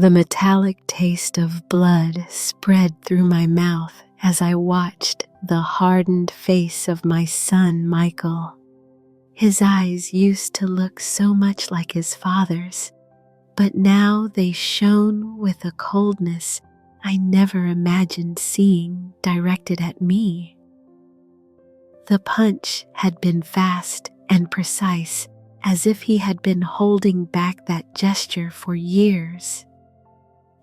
The metallic taste of blood spread through my mouth as I watched the hardened face of my son, Michael. His eyes used to look so much like his father's, but now they shone with a coldness I never imagined seeing directed at me. The punch had been fast and precise, as if he had been holding back that gesture for years.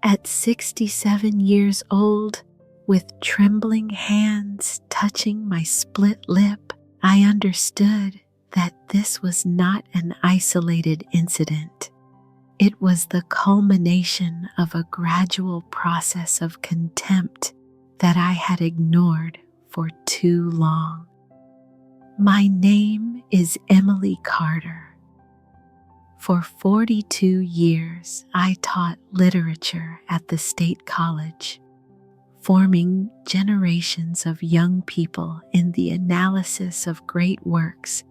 At 67 years old, with trembling hands touching my split lip, I understood that this was not an isolated incident. It was the culmination of a gradual process of contempt that I had ignored for too long. My name is Emily Carter. For 42 years, I taught literature at the State College, forming generations of young people in the analysis of great works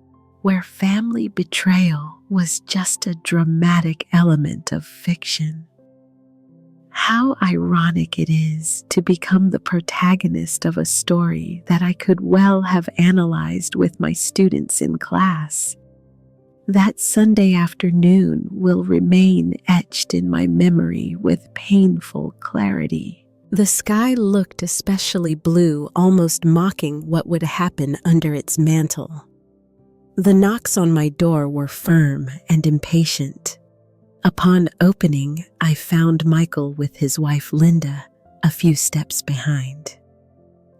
where family betrayal was just a dramatic element of fiction. How ironic it is to become the protagonist of a story that I could well have analyzed with my students in class. That Sunday afternoon will remain etched in my memory with painful clarity. The sky looked especially blue, almost mocking what would happen under its mantle. The knocks on my door were firm and impatient. Upon opening, I found Michael with his wife Linda a few steps behind.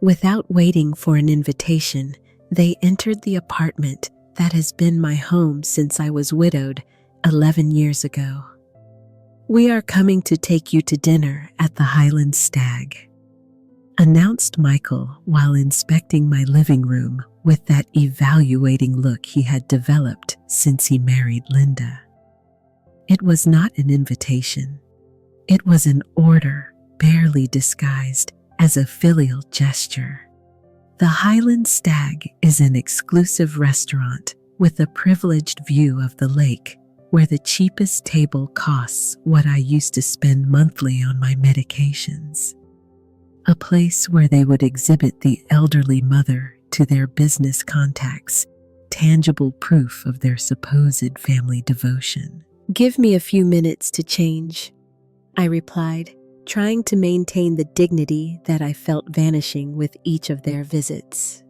Without waiting for an invitation, they entered the apartment that has been my home since I was widowed 11 years ago. "We are coming to take you to dinner at the Highland Stag," announced Michael while inspecting my living room with that evaluating look he had developed since he married Linda. It was not an invitation. It was an order, barely disguised as a filial gesture. The Highland Stag is an exclusive restaurant with a privileged view of the lake, where the cheapest table costs what I used to spend monthly on my medications. A place where they would exhibit the elderly mother to their business contacts, tangible proof of their supposed family devotion. "Give me a few minutes to change," I replied, trying to maintain the dignity that I felt vanishing with each of their visits.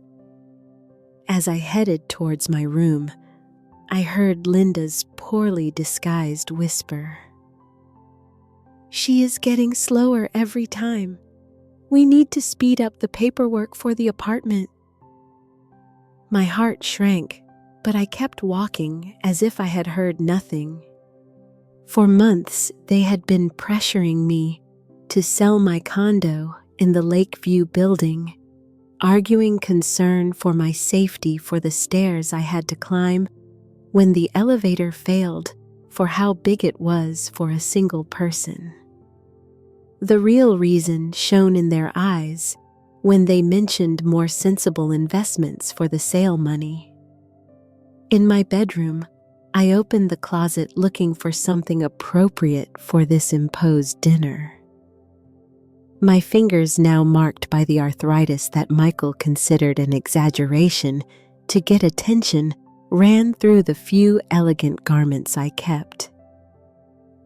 As I headed towards my room, I heard Linda's poorly disguised whisper. "She is getting slower every time. We need to speed up the paperwork for the apartment." My heart shrank, but I kept walking as if I had heard nothing. For months, they had been pressuring me to sell my condo in the Lakeview building, arguing concern for my safety for the stairs I had to climb when the elevator failed for how big it was for a single person. The real reason shone in their eyes when they mentioned more sensible investments for the sale money. In my bedroom, I opened the closet looking for something appropriate for this imposed dinner. My fingers, now marked by the arthritis that Michael considered an exaggeration to get attention, ran through the few elegant garments I kept.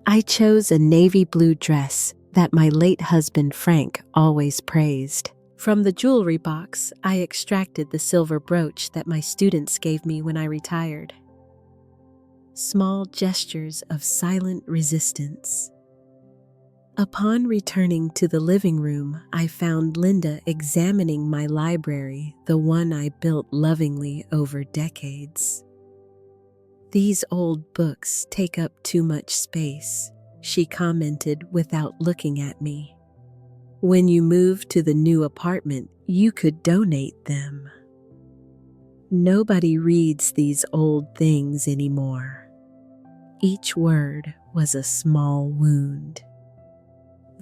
I chose a navy blue dress that my late husband Frank always praised. From the jewelry box, I extracted the silver brooch that my students gave me when I retired. Small gestures of silent resistance. Upon returning to the living room, I found Linda examining my library, the one I built lovingly over decades. "These old books take up too much space," she commented without looking at me. "When you move to the new apartment, you could donate them." Nobody reads these old things anymore. Each word was a small wound.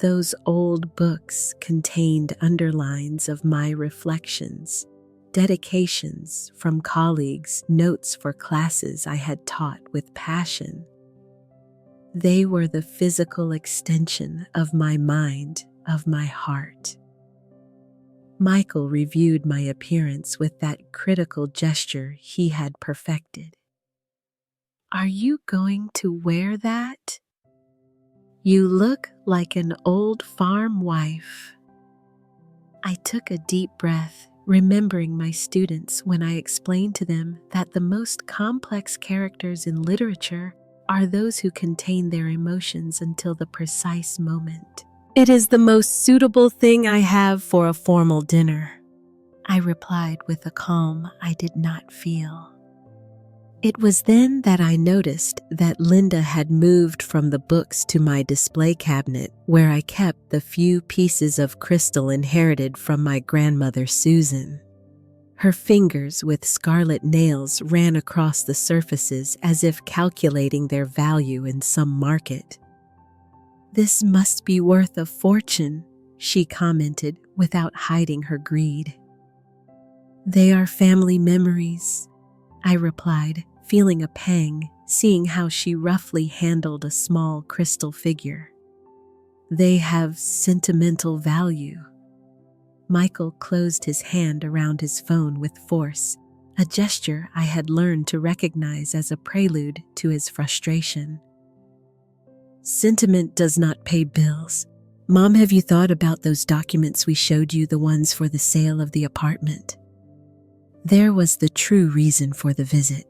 Those old books contained underlines of my reflections, dedications from colleagues, notes for classes I had taught with passion. They were the physical extension of my mind, of my heart. Michael reviewed my appearance with that critical gesture he had perfected. "Are you going to wear that? You look like an old farm wife." I took a deep breath, remembering my students when I explained to them that the most complex characters in literature are those who contain their emotions until the precise moment. "It is the most suitable thing I have for a formal dinner," I replied with a calm I did not feel. It was then that I noticed that Linda had moved from the books to my display cabinet, where I kept the few pieces of crystal inherited from my grandmother Susan. Her fingers with scarlet nails ran across the surfaces as if calculating their value in some market. "This must be worth a fortune," she commented without hiding her greed. "They are family memories," I replied, feeling a pang, seeing how she roughly handled a small crystal figure. "They have sentimental value." Michael closed his hand around his phone with force, a gesture I had learned to recognize as a prelude to his frustration. "Sentiment does not pay bills. Mom, have you thought about those documents we showed you, the ones for the sale of the apartment?" There was the true reason for the visit,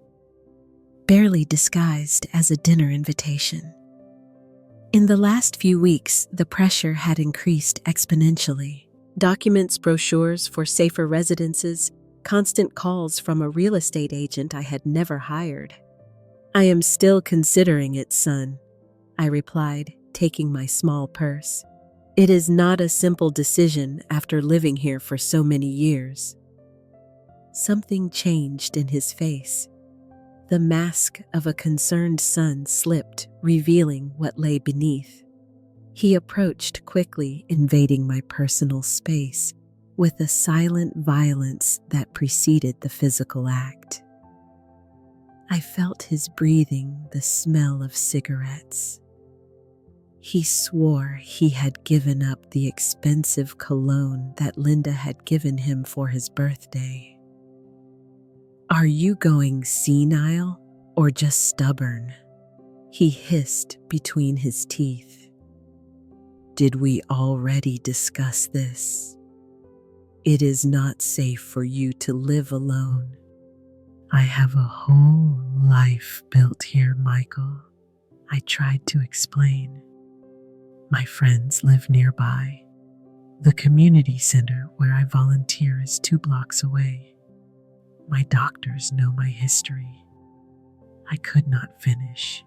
barely disguised as a dinner invitation. In the last few weeks, the pressure had increased exponentially. Documents, brochures for safer residences, constant calls from a real estate agent I had never hired. "I am still considering it, son," I replied, taking my small purse. "It is not a simple decision after living here for so many years." Something changed in his face. The mask of a concerned son slipped, revealing what lay beneath. He approached quickly, invading my personal space with a silent violence that preceded the physical act. I felt his breathing, the smell of cigarettes. He swore he had given up the expensive cologne that Linda had given him for his birthday. "Are you going senile or just stubborn?" he hissed between his teeth. "Did we already discuss this? It is not safe for you to live alone. I have a whole life built here, Michael," I tried to explain. "My friends live nearby. The community center where I volunteer is 2 blocks away. My doctors know my history." I could not finish.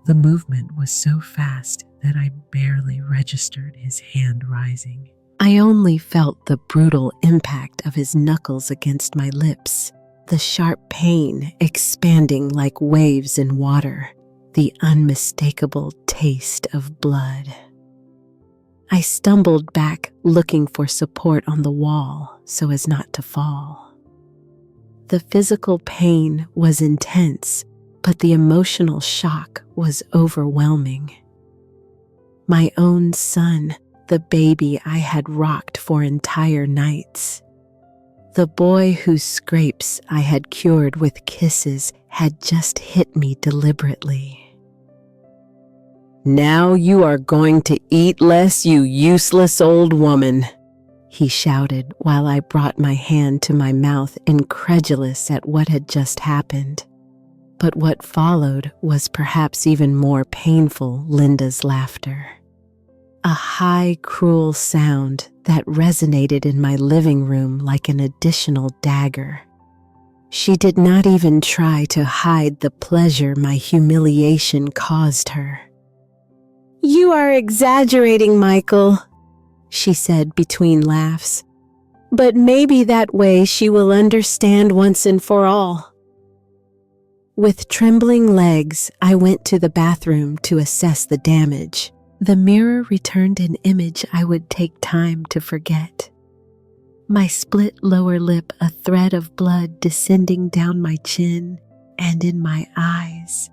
The movement was so fast that I barely registered his hand rising. I only felt the brutal impact of his knuckles against my lips, the sharp pain expanding like waves in water, the unmistakable taste of blood. I stumbled back, looking for support on the wall so as not to fall. The physical pain was intense, but the emotional shock was overwhelming. My own son, the baby I had rocked for entire nights. The boy whose scrapes I had cured with kisses had just hit me deliberately. "Now you are going to eat less, you useless old woman," he shouted while I brought my hand to my mouth, incredulous at what had just happened. But what followed was perhaps even more painful: Linda's laughter. A high, cruel sound that resonated in my living room like an additional dagger. She did not even try to hide the pleasure my humiliation caused her. "You are exaggerating, Michael," she said between laughs. "But maybe that way she will understand once and for all." With trembling legs, I went to the bathroom to assess the damage. The mirror returned an image I would take time to forget. My split lower lip, a thread of blood descending down my chin and in my eyes.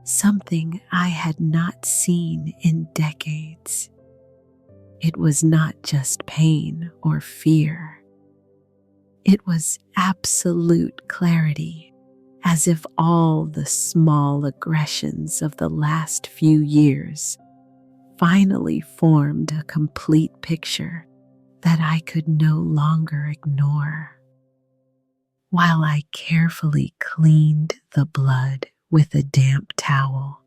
something I had not seen in decades. It was not just pain or fear. It was absolute clarity, as if all the small aggressions of the last few years finally formed a complete picture that I could no longer ignore. While I carefully cleaned the blood with a damp towel,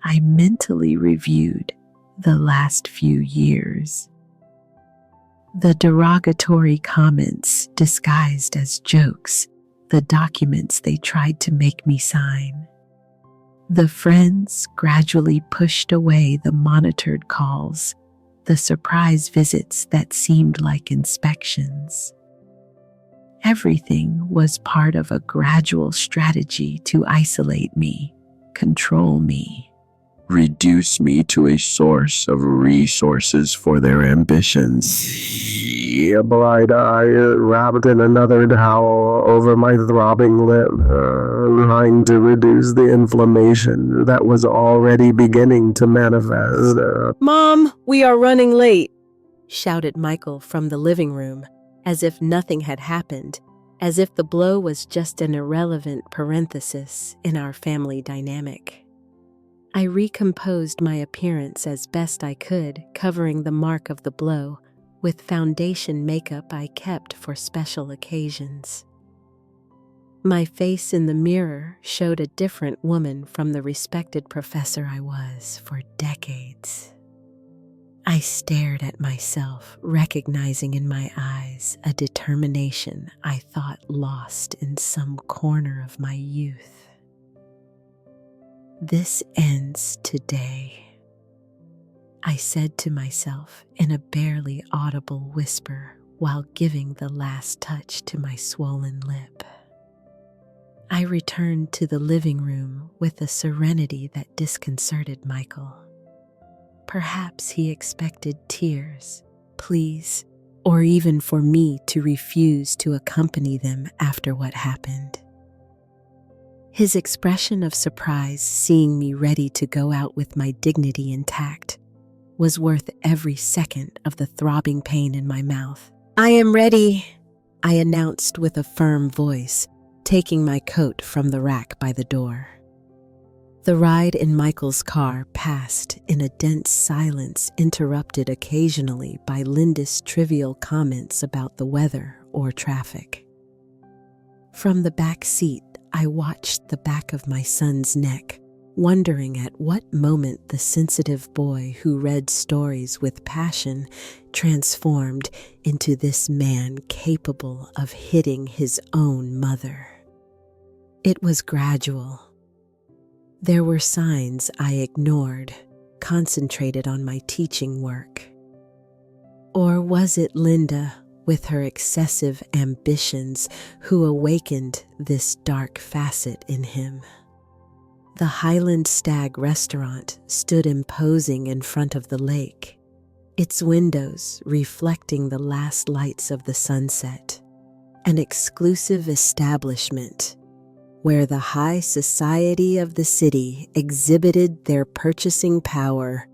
I mentally reviewed the last few years. The derogatory comments disguised as jokes, the documents they tried to make me sign. The friends gradually pushed away the monitored calls, the surprise visits that seemed like inspections. Everything was part of a gradual strategy to isolate me, control me, reduce me to a source of resources for their ambitions. Yeah, blind eye wrapped in another towel over my throbbing lip, trying to reduce the inflammation that was already beginning to manifest. "Mom, we are running late," shouted Michael from the living room, as if nothing had happened, as if the blow was just an irrelevant parenthesis in our family dynamic. I recomposed my appearance as best I could, covering the mark of the blow with foundation makeup I kept for special occasions. My face in the mirror showed a different woman from the respected professor I was for decades. I stared at myself, recognizing in my eyes a determination I thought lost in some corner of my youth. "This ends today," I said to myself in a barely audible whisper while giving the last touch to my swollen lip. I returned to the living room with a serenity that disconcerted Michael. Perhaps he expected tears, pleas, or even for me to refuse to accompany them after what happened. His expression of surprise, seeing me ready to go out with my dignity intact, was worth every second of the throbbing pain in my mouth. "I am ready," I announced with a firm voice, taking my coat from the rack by the door. The ride in Michael's car passed in a dense silence, interrupted occasionally by Linda's trivial comments about the weather or traffic. From the back seat, I watched the back of my son's neck, wondering at what moment the sensitive boy who read stories with passion transformed into this man capable of hitting his own mother. It was gradual. There were signs I ignored, concentrated on my teaching work. Or was it Linda, with her excessive ambitions, who awakened this dark facet in him? The Highland Stag restaurant stood imposing in front of the lake, its windows reflecting the last lights of the sunset, an exclusive establishment where the high society of the city exhibited their purchasing power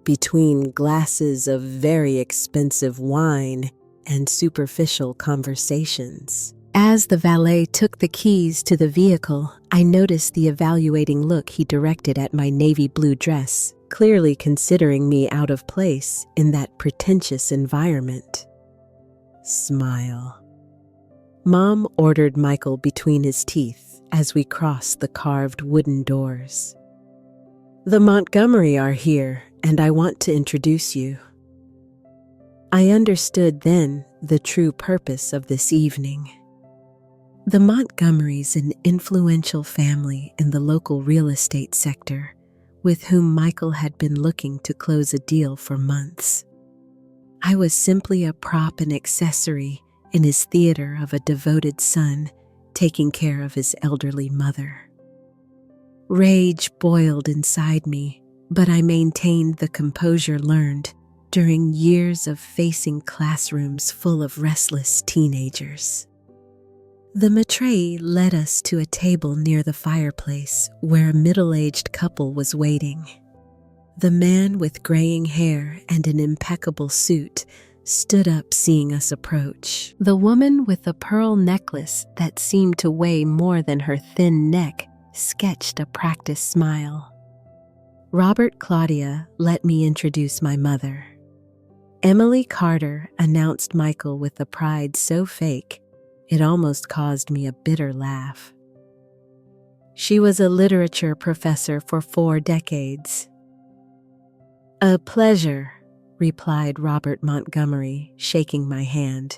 between glasses of very expensive wine and superficial conversations. As the valet took the keys to the vehicle, I noticed the evaluating look he directed at my navy blue dress, clearly considering me out of place in that pretentious environment. Smile. Mom ordered Michael between his teeth as we crossed the carved wooden doors. "The Montgomery are here, and I want to introduce you." I understood then the true purpose of this evening. The Montgomerys, an influential family in the local real estate sector, with whom Michael had been looking to close a deal for months. I was simply a prop and accessory in his theater of a devoted son taking care of his elderly mother. Rage boiled inside me, but I maintained the composure learned during years of facing classrooms full of restless teenagers. The maitre led us to a table near the fireplace where a middle-aged couple was waiting. The man with graying hair and an impeccable suit stood up seeing us approach. The woman with a pearl necklace that seemed to weigh more than her thin neck sketched a practiced smile. Robert Claudia let me introduce my mother. Emily Carter announced Michael with a pride so fake, it almost caused me a bitter laugh. She was a literature professor for 4 decades. "A pleasure," replied Robert Montgomery, shaking my hand.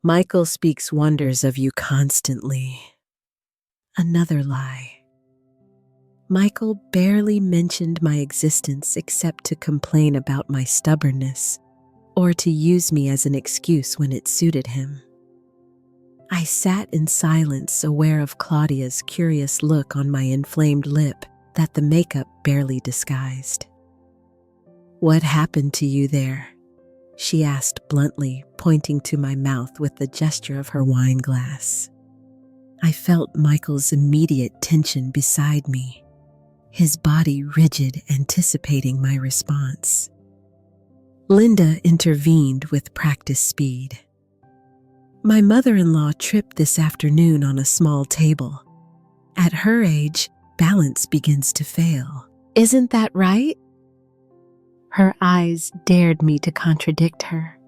"Michael speaks wonders of you constantly." Another lie. Michael barely mentioned my existence except to complain about my stubbornness or to use me as an excuse when it suited him. I sat in silence, aware of Claudia's curious look on my inflamed lip that the makeup barely disguised. "What happened to you there?" she asked bluntly, pointing to my mouth with the gesture of her wine glass. I felt Michael's immediate tension beside me, his body rigid, anticipating my response. Linda intervened with practiced speed. "My mother-in-law tripped this afternoon on a small table. At her age, balance begins to fail. Isn't that right?" Her eyes dared me to contradict her.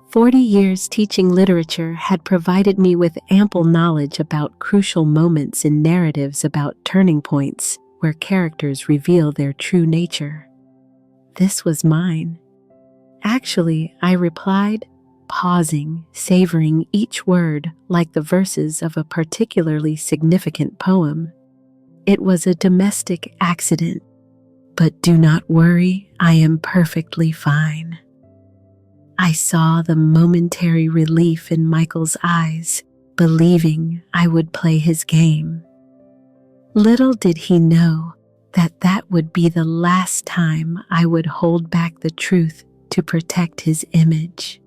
40 years teaching literature had provided me with ample knowledge about crucial moments in narratives, about turning points where characters reveal their true nature. This was mine. "Actually," I replied, pausing, savoring each word like the verses of a particularly significant poem. "It was a domestic accident, but do not worry, I am perfectly fine." I saw the momentary relief in Michael's eyes, believing I would play his game. Little did he know that that would be the last time I would hold back the truth to protect his image.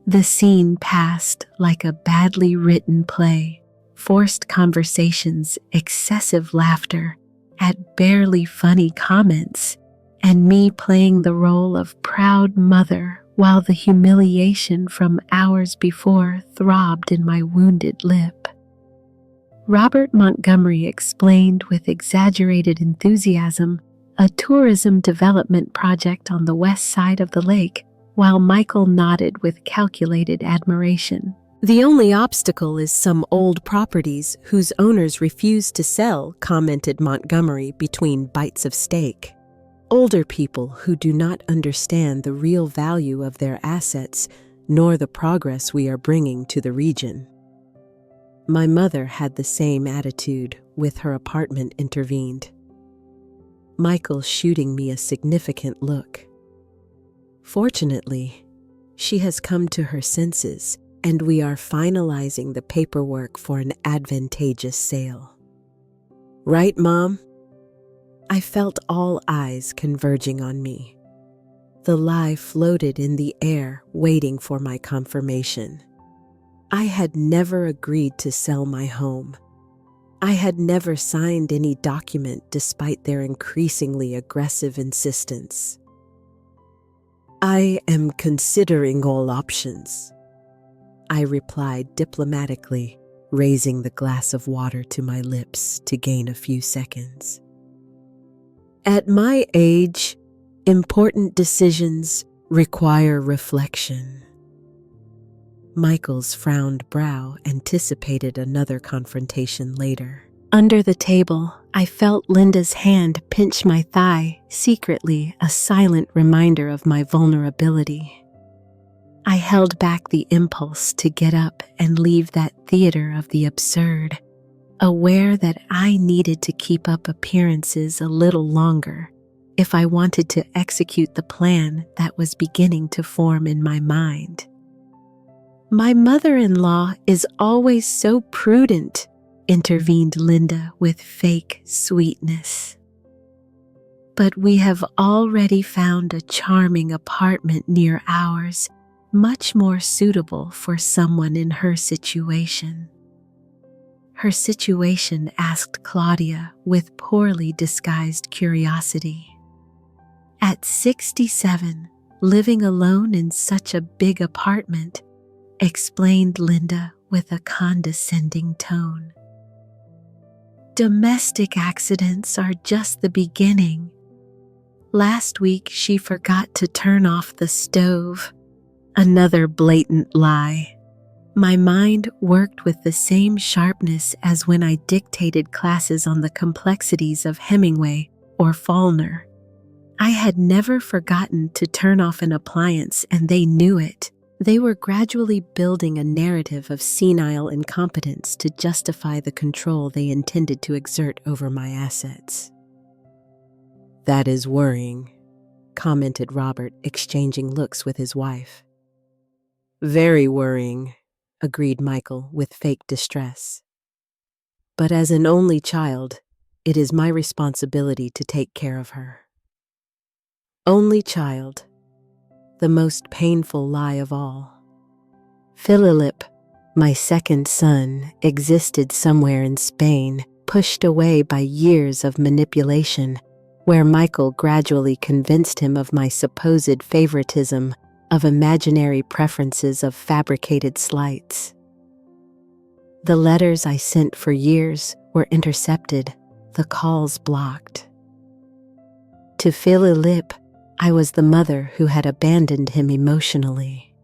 The scene passed like a badly written play, forced conversations, excessive laughter at barely funny comments, and me playing the role of proud mother while the humiliation from hours before throbbed in my wounded lip. Robert Montgomery explained with exaggerated enthusiasm a tourism development project on the west side of the lake, while Michael nodded with calculated admiration. "The only obstacle is some old properties whose owners refuse to sell," commented Montgomery between bites of steak. "Older people who do not understand the real value of their assets nor the progress we are bringing to the region." My mother had the same attitude, with her apartment intervened. Michael shooting me a significant look. Fortunately, she has come to her senses, and we are finalizing the paperwork for an advantageous sale. "Right, Mom?" I felt all eyes converging on me. The lie floated in the air, waiting for my confirmation. I had never agreed to sell my home. I had never signed any document despite their increasingly aggressive insistence. "I am considering all options," I replied diplomatically, raising the glass of water to my lips to gain a few seconds. "At my age, important decisions require reflection." Michael's frowned brow anticipated another confrontation later. Under the table, I felt Linda's hand pinch my thigh, secretly a silent reminder of my vulnerability. I held back the impulse to get up and leave that theater of the absurd, aware that I needed to keep up appearances a little longer if I wanted to execute the plan that was beginning to form in my mind. "My mother-in-law is always so prudent," intervened Linda with fake sweetness. "But we have already found a charming apartment near ours, much more suitable for someone in her situation. Her situation, asked Claudia with poorly disguised curiosity. At 67, living alone in such a big apartment, explained Linda with a condescending tone. Domestic accidents are just the beginning. Last week she forgot to turn off the stove. Another blatant lie. My mind worked with the same sharpness as when I dictated classes on the complexities of Hemingway or Faulkner. I had never forgotten to turn off an appliance, and they knew it. They were gradually building a narrative of senile incompetence to justify the control they intended to exert over my assets. "That is worrying," commented Robert, exchanging looks with his wife. "Very worrying," agreed Michael with fake distress. "But as an only child, it is my responsibility to take care of her." Only child, the most painful lie of all. Philip, my second son, existed somewhere in Spain, pushed away by years of manipulation, where Michael gradually convinced him of my supposed favoritism, of imaginary preferences, of fabricated slights. The letters I sent for years were intercepted, the calls blocked. To Philip, I was the mother who had abandoned him emotionally.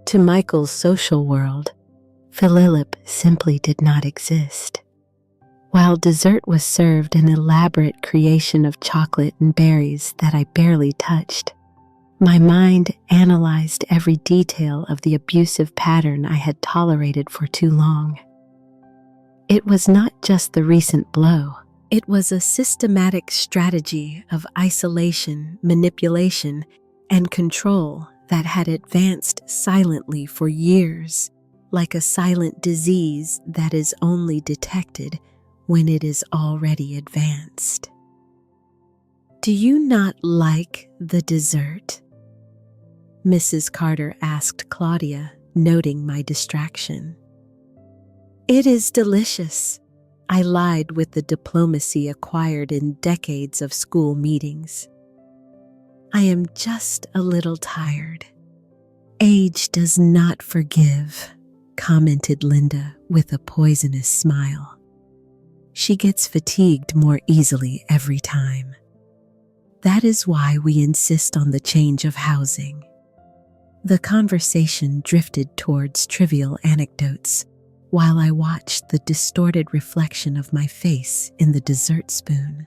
To Michael's social world, Philip simply did not exist. While dessert was served, an elaborate creation of chocolate and berries that I barely touched, my mind analyzed every detail of the abusive pattern I had tolerated for too long. It was not just the recent blow. It was a systematic strategy of isolation, manipulation, and control that had advanced silently for years, like a silent disease that is only detected when it is already advanced. "Do you not like the dessert?" Mrs. Carter asked Claudia, noting my distraction. "It is delicious," I lied with the diplomacy acquired in decades of school meetings. "I am just a little tired." "Age does not forgive," commented Linda with a poisonous smile. "She gets fatigued more easily every time. That is why we insist on the change of housing." The conversation drifted towards trivial anecdotes, while I watched the distorted reflection of my face in the dessert spoon.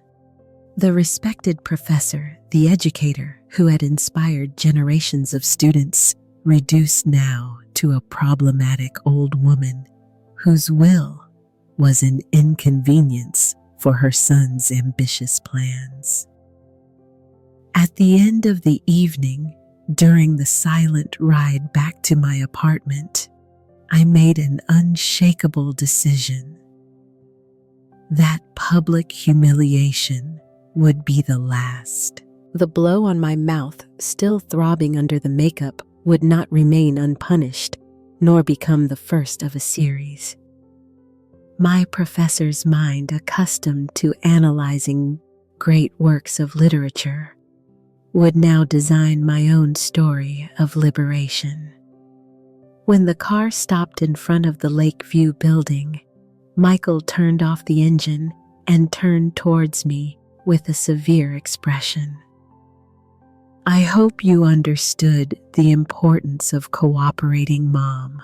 The respected professor, the educator who had inspired generations of students, reduced now to a problematic old woman whose will was an inconvenience for her son's ambitious plans. At the end of the evening, during the silent ride back to my apartment, I made an unshakable decision. That public humiliation would be the last. The blow on my mouth, still throbbing under the makeup, would not remain unpunished, nor become the first of a series. My professor's mind, accustomed to analyzing great works of literature, would now design my own story of liberation. When the car stopped in front of the Lakeview building, Michael turned off the engine and turned towards me with a severe expression. "I hope you understood the importance of cooperating, Mom."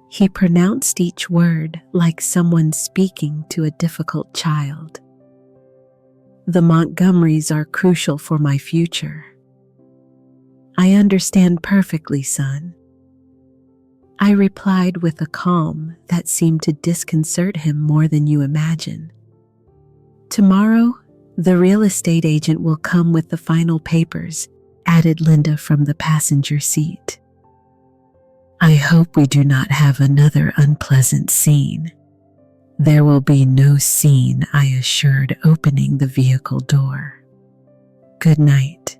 He pronounced each word like someone speaking to a difficult child. "The Montgomerys are crucial for my future." "I understand perfectly, son," I replied with a calm that seemed to disconcert him more than you imagine. "Tomorrow, the real estate agent will come with the final papers," added Linda from the passenger seat. "I hope we do not have another unpleasant scene." "There will be no scene," I assured, opening the vehicle door. "Good night."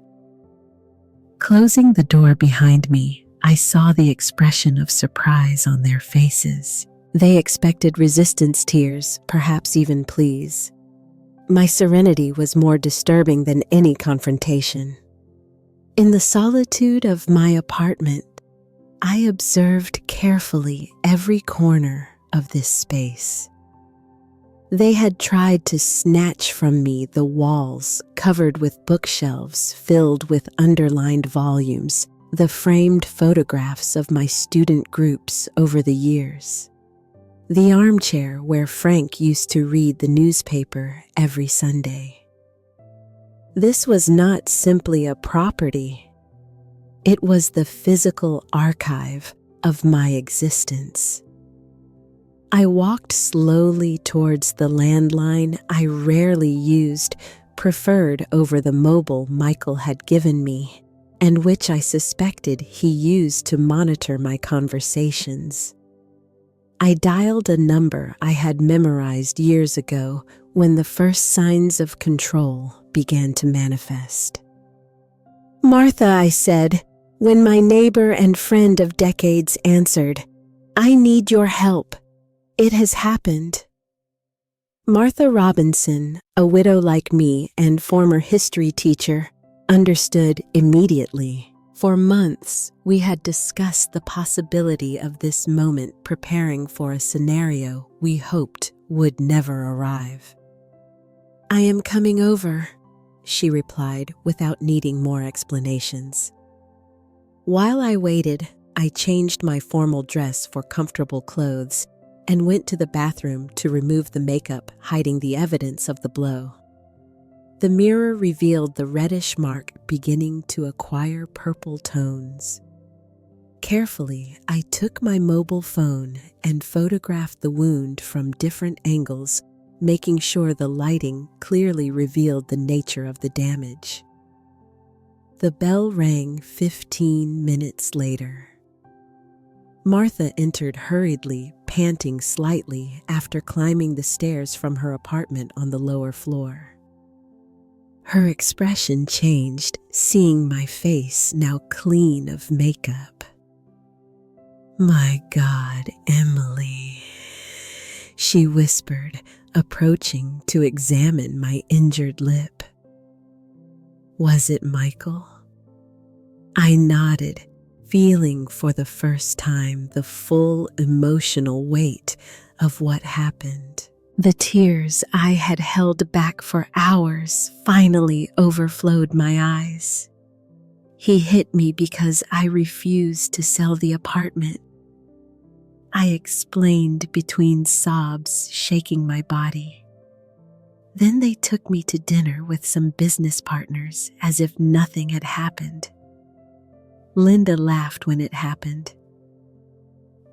Closing the door behind me, I saw the expression of surprise on their faces. They expected resistance tears, perhaps even pleas. My serenity was more disturbing than any confrontation. In the solitude of my apartment, I observed carefully every corner of this space. They had tried to snatch from me the walls covered with bookshelves filled with underlined volumes, the framed photographs of my student groups over the years, the armchair where Frank used to read the newspaper every Sunday. This was not simply a property. It was the physical archive of my existence. I walked slowly towards the landline I rarely used, preferred over the mobile Michael had given me, and which I suspected he used to monitor my conversations. I dialed a number I had memorized years ago when the first signs of control began to manifest. "Martha," I said, when my neighbor and friend of decades answered, "I need your help. It has happened." Martha Robinson, a widow like me and former history teacher, understood immediately. For months, we had discussed the possibility of this moment, preparing for a scenario we hoped would never arrive. "I am coming over," she replied without needing more explanations. While I waited, I changed my formal dress for comfortable clothes and went to the bathroom to remove the makeup hiding the evidence of the blow. The mirror revealed the reddish mark beginning to acquire purple tones. Carefully, I took my mobile phone and photographed the wound from different angles, making sure the lighting clearly revealed the nature of the damage. The bell rang 15 minutes later. Martha entered hurriedly, panting slightly after climbing the stairs from her apartment on the lower floor. Her expression changed, seeing my face now clean of makeup. "My God, Emily," she whispered, approaching to examine my injured lip. "Was it Michael?" I nodded, feeling for the first time the full emotional weight of what happened. The tears I had held back for hours finally overflowed my eyes. "He hit me because I refused to sell the apartment," I explained between sobs shaking my body. "Then they took me to dinner with some business partners as if nothing had happened." Linda laughed when it happened.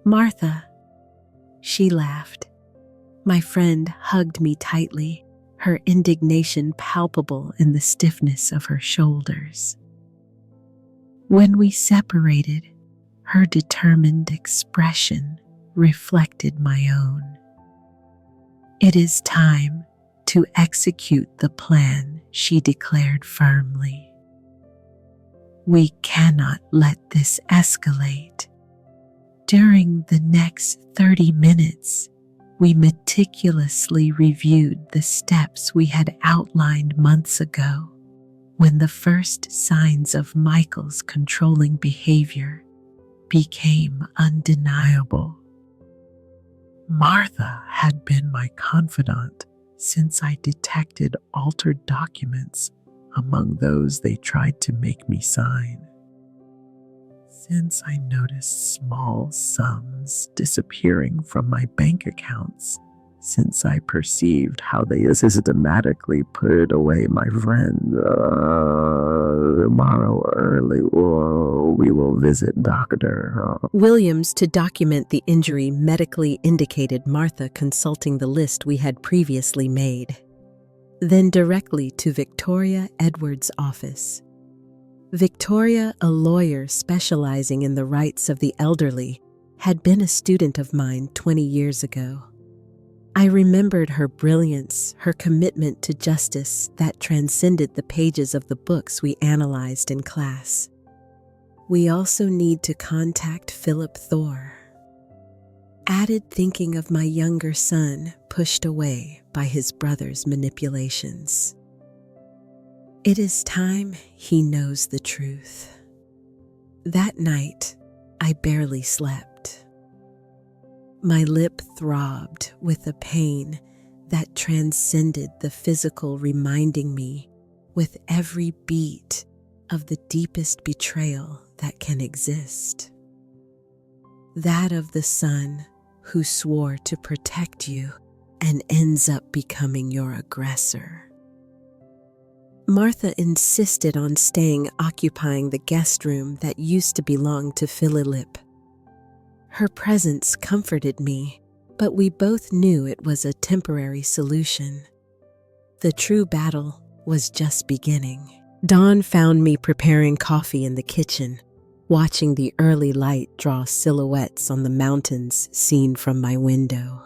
"Martha," she laughed. My friend hugged me tightly, her indignation palpable in the stiffness of her shoulders. When we separated, her determined expression reflected my own. "It is time to execute the plan," she declared firmly. "We cannot let this escalate." During the next 30 minutes, we meticulously reviewed the steps we had outlined months ago when the first signs of Michael's controlling behavior became undeniable. Martha had been my confidant since I detected altered documents among those they tried to make me sign. Since I noticed small sums disappearing from my bank accounts, since I perceived how they systematically put away my friend, tomorrow early we will visit Dr. Williams to document the injury medically indicated Martha consulting the list we had previously made. Then directly to Victoria Edwards' office. Victoria, a lawyer specializing in the rights of the elderly, had been a student of mine 20 years ago. I remembered her brilliance, her commitment to justice that transcended the pages of the books we analyzed in class. We also need to contact Philip Thor. Added thinking of my younger son pushed away by his brother's manipulations. It is time he knows the truth. That night, I barely slept. My lip throbbed with a pain that transcended the physical, reminding me with every beat of the deepest betrayal that can exist. That of the son who swore to protect you and ends up becoming your aggressor. Martha insisted on occupying the guest room that used to belong to Philip. Her presence comforted me, but we both knew it was a temporary solution. The true battle was just beginning. Dawn found me preparing coffee in the kitchen, watching the early light draw silhouettes on the mountains seen from my window.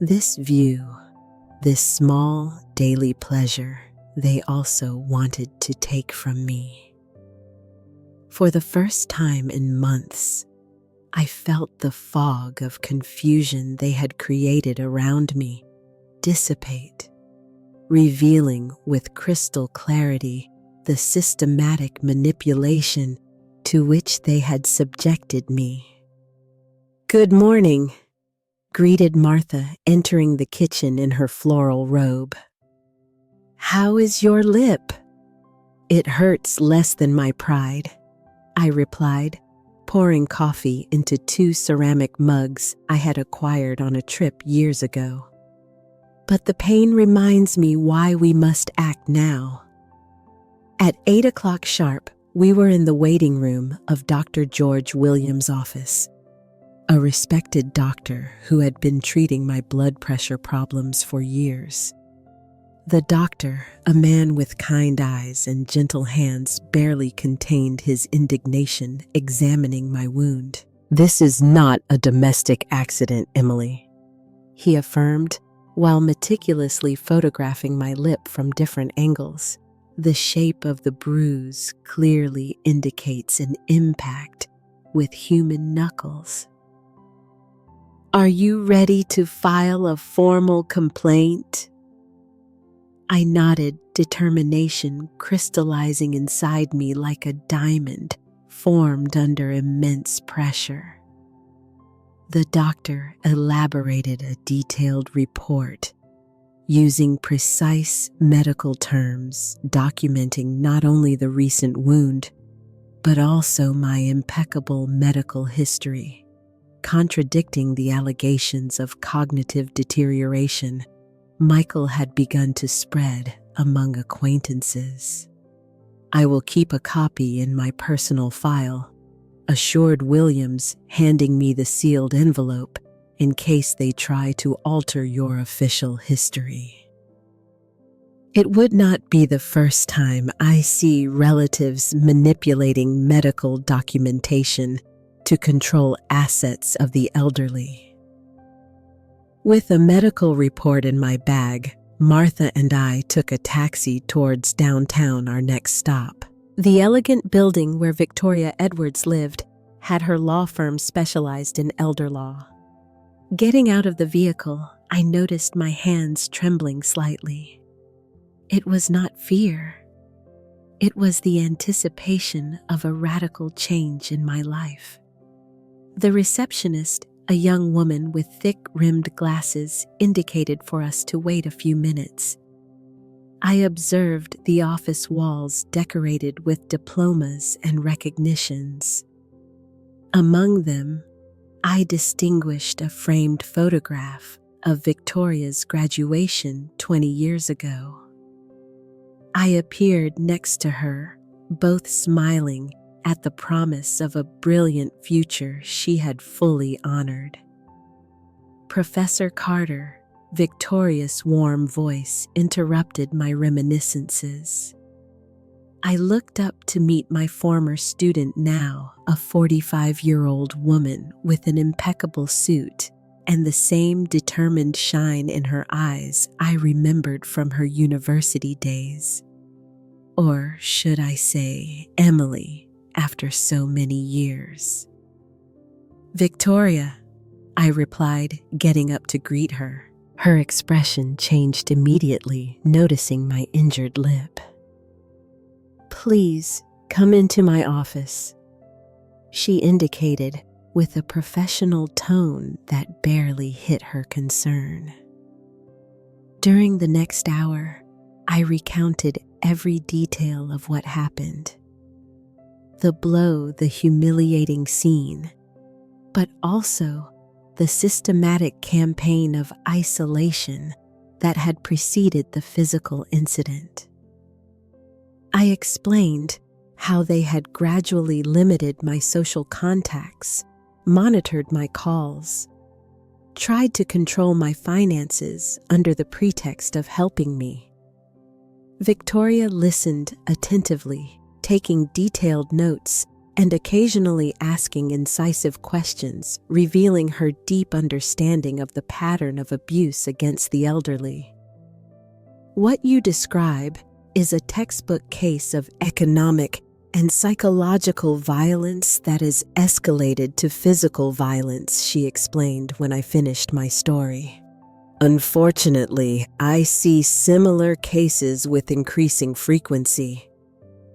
This view, this small daily pleasure, they also wanted to take from me. For the first time in months, I felt the fog of confusion they had created around me dissipate, revealing with crystal clarity the systematic manipulation to which they had subjected me. "Good morning," greeted Martha, entering the kitchen in her floral robe. "How is your lip?" "It hurts less than my pride," I replied, pouring coffee into 2 ceramic mugs I had acquired on a trip years ago. "But the pain reminds me why we must act now." At 8 o'clock sharp, we were in the waiting room of Dr. George Williams' office, a respected doctor who had been treating my blood pressure problems for years. The doctor, a man with kind eyes and gentle hands, barely contained his indignation examining my wound. "This is not a domestic accident, Emily," he affirmed, while meticulously photographing my lip from different angles. "The shape of the bruise clearly indicates an impact with human knuckles." "Are you ready to file a formal complaint?" I nodded, determination crystallizing inside me like a diamond formed under immense pressure. The doctor elaborated a detailed report, using precise medical terms, documenting not only the recent wound, but also my impeccable medical history, contradicting the allegations of cognitive deterioration Michael had begun to spread among acquaintances. "I will keep a copy in my personal file," assured Williams, handing me the sealed envelope in case they try to alter your official history. It would not be the first time I see relatives manipulating medical documentation to control assets of the elderly. With a medical report in my bag, Martha and I took a taxi towards downtown, our next stop. The elegant building where Victoria Edwards lived had her law firm specialized in elder law. Getting out of the vehicle, I noticed my hands trembling slightly. It was not fear. It was the anticipation of a radical change in my life. The receptionist, a young woman with thick-rimmed glasses, indicated for us to wait a few minutes. I observed the office walls decorated with diplomas and recognitions. Among them, I distinguished a framed photograph of Victoria's graduation 20 years ago. I appeared next to her, both smiling at the promise of a brilliant future she had fully honored. "Professor Carter," Victoria's warm voice interrupted my reminiscences. I looked up to meet my former student, now a 45-year-old woman with an impeccable suit and the same determined shine in her eyes I remembered from her university days. Or should I say, Emily, after so many years. "Victoria," I replied, getting up to greet her. Her expression changed immediately, noticing my injured lip. "Please, come into my office," she indicated with a professional tone that barely hid her concern. During the next hour, I recounted every detail of what happened. The blow, the humiliating scene, but also the systematic campaign of isolation that had preceded the physical incident. I explained how they had gradually limited my social contacts, monitored my calls, tried to control my finances under the pretext of helping me. Victoria listened attentively, taking detailed notes and occasionally asking incisive questions, revealing her deep understanding of the pattern of abuse against the elderly. "What you describe is a textbook case of economic and psychological violence that has escalated to physical violence," she explained when I finished my story. "Unfortunately, I see similar cases with increasing frequency.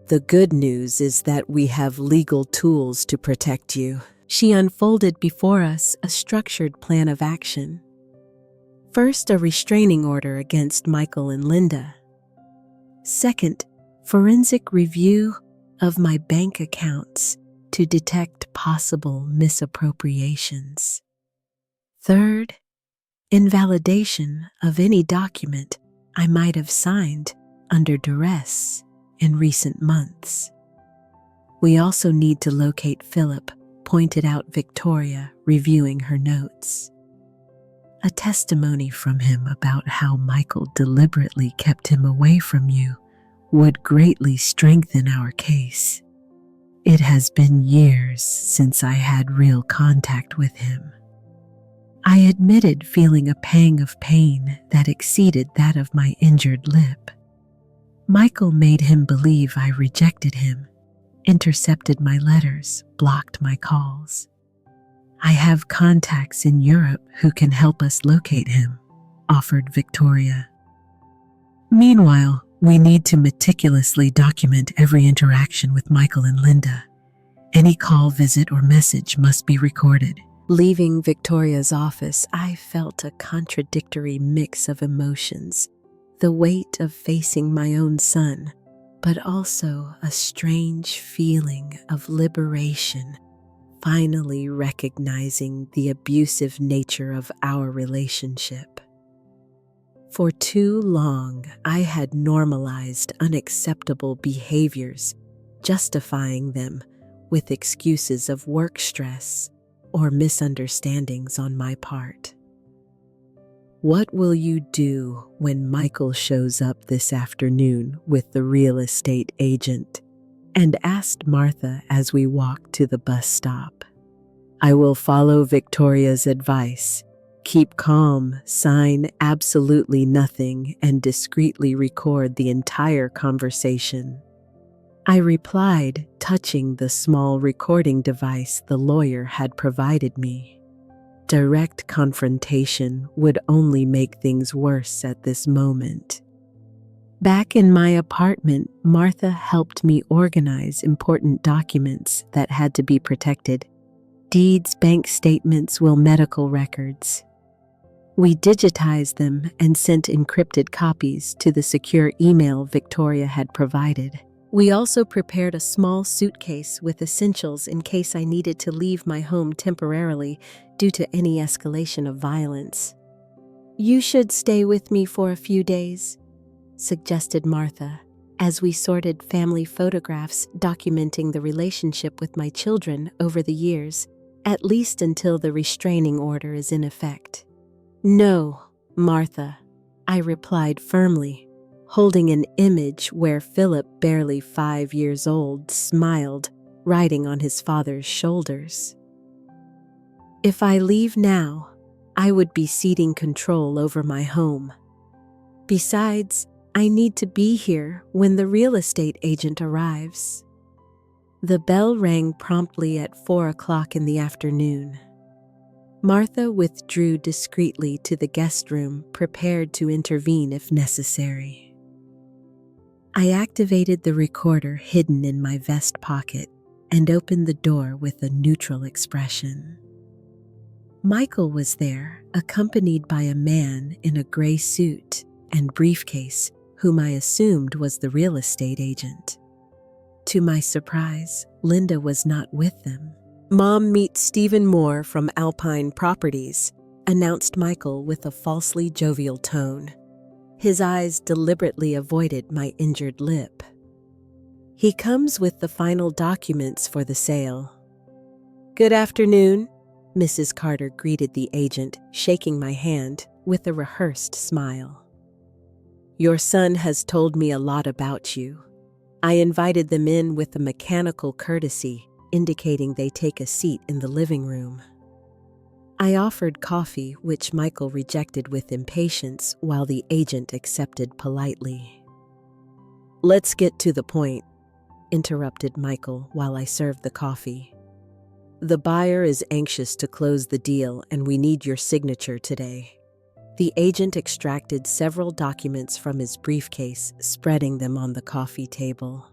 The good news is that we have legal tools to protect you." She unfolded before us a structured plan of action. First, a restraining order against Michael and Linda. Second, forensic review of my bank accounts to detect possible misappropriations. Third, invalidation of any document I might have signed under duress in recent months. "We also need to locate Philip," pointed out Victoria, reviewing her notes. "A testimony from him about how Michael deliberately kept him away from you would greatly strengthen our case. It has been years since I had real contact with him." I admitted feeling a pang of pain that exceeded that of my injured lip. Michael made him believe I rejected him, intercepted my letters, blocked my calls. "I have contacts in Europe who can help us locate him," offered Victoria. "Meanwhile, we need to meticulously document every interaction with Michael and Linda. Any call, visit, or message must be recorded." Leaving Victoria's office, I felt a contradictory mix of emotions. The weight of facing my own son, but also a strange feeling of liberation, finally recognizing the abusive nature of our relationship. For too long, I had normalized unacceptable behaviors, justifying them with excuses of work stress or misunderstandings on my part. "What will you do when Michael shows up this afternoon with the real estate agent?" and asked Martha as we walked to the bus stop. "I will follow Victoria's advice. Keep calm, sign absolutely nothing, and discreetly record the entire conversation," I replied, touching the small recording device the lawyer had provided me. Direct confrontation would only make things worse at this moment. Back in my apartment, Martha helped me organize important documents that had to be protected: deeds, bank statements, medical records. We digitized them and sent encrypted copies to the secure email Victoria had provided. We also prepared a small suitcase with essentials in case I needed to leave my home temporarily due to any escalation of violence. "You should stay with me for a few days," suggested Martha, as we sorted family photographs documenting the relationship with my children over the years, at least until the restraining order is in effect. "No, Martha," I replied firmly, holding an image where Philip, barely 5 years old, smiled, riding on his father's shoulders. "If I leave now, I would be ceding control over my home. Besides, I need to be here when the real estate agent arrives." The bell rang promptly at 4 o'clock in the afternoon. Martha withdrew discreetly to the guest room, prepared to intervene if necessary. I activated the recorder hidden in my vest pocket and opened the door with a neutral expression. Michael was there, accompanied by a man in a gray suit and briefcase, whom I assumed was the real estate agent. To my surprise, Linda was not with them. "Mom, meet Stephen Moore from Alpine Properties," announced Michael with a falsely jovial tone. His eyes deliberately avoided my injured lip. "He comes with the final documents for the sale." "Good afternoon," Mrs. Carter greeted the agent, shaking my hand with a rehearsed smile. "Your son has told me a lot about you." I invited them in with a mechanical courtesy, indicating they take a seat in the living room. I offered coffee, which Michael rejected with impatience, while the agent accepted politely. "Let's get to the point," interrupted Michael while I served the coffee. "The buyer is anxious to close the deal, and we need your signature today." The agent extracted several documents from his briefcase, spreading them on the coffee table.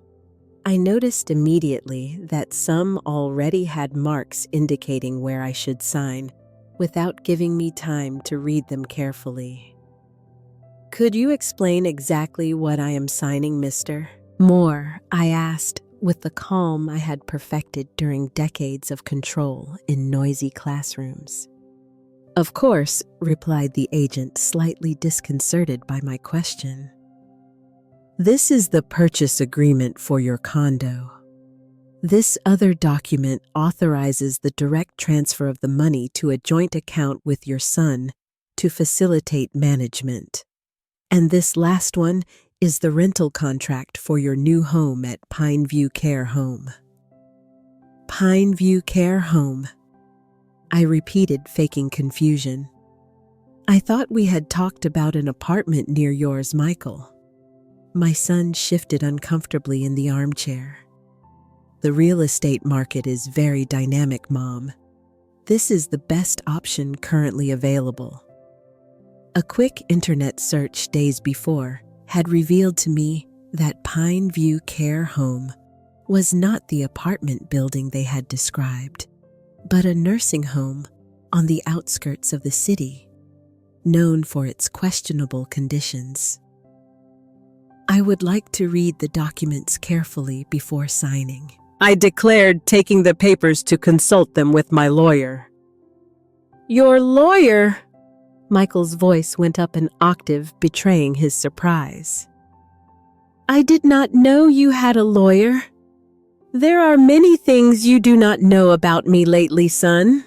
I noticed immediately that some already had marks indicating where I should sign, without giving me time to read them carefully. "Could you explain exactly what I am signing, Mr. Moore?" I asked, with the calm I had perfected during decades of control in noisy classrooms. "Of course," replied the agent, slightly disconcerted by my question. "This is the purchase agreement for your condo. This other document authorizes the direct transfer of the money to a joint account with your son to facilitate management. And this last one is the rental contract for your new home at Pineview Care Home." "Pineview Care Home," I repeated, faking confusion. "I thought we had talked about an apartment near yours, Michael." My son shifted uncomfortably in the armchair. "The real estate market is very dynamic, Mom. This is the best option currently available." A quick internet search days before had revealed to me that Pineview Care Home was not the apartment building they had described, but a nursing home on the outskirts of the city, known for its questionable conditions. "I would like to read the documents carefully before signing," I declared, taking the papers to consult them with my lawyer. "Your lawyer?" Michael's voice went up an octave, betraying his surprise. "I did not know you had a lawyer. There are many things you do not know about me lately, son,"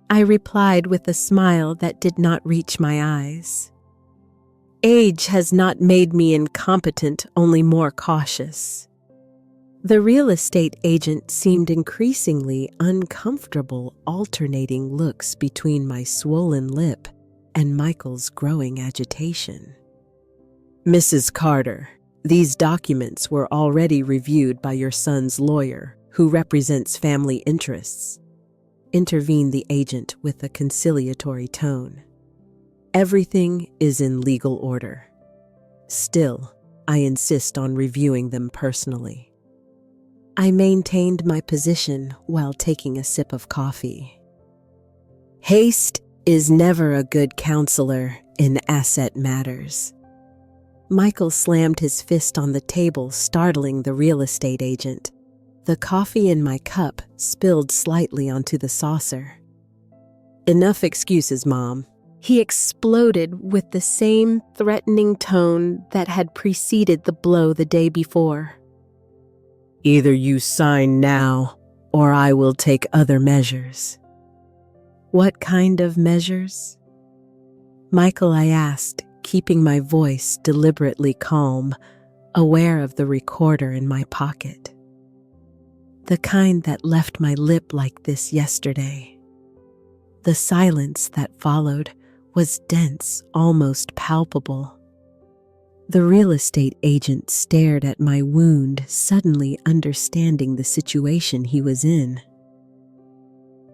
I replied with a smile that did not reach my eyes. Age has not made me incompetent, only more cautious. The real estate agent seemed increasingly uncomfortable, alternating looks between my swollen lip and Michael's growing agitation. "Mrs. Carter, these documents were already reviewed by your son's lawyer, who represents family interests," intervened the agent with a conciliatory tone. "Everything is in legal order. Still, I insist on reviewing them personally." I maintained my position while taking a sip of coffee. Haste is never a good counselor in asset matters. Michael slammed his fist on the table, startling the real estate agent. The coffee in my cup spilled slightly onto the saucer. "Enough excuses, Mom," he exploded with the same threatening tone that had preceded the blow the day before. "Either you sign now, or I will take other measures." "What kind of measures?" "Michael," I asked, keeping my voice deliberately calm, aware of the recorder in my pocket. "The kind that left my lip like this yesterday." The silence that followed was dense, almost palpable. The real estate agent stared at my wound, suddenly understanding the situation he was in.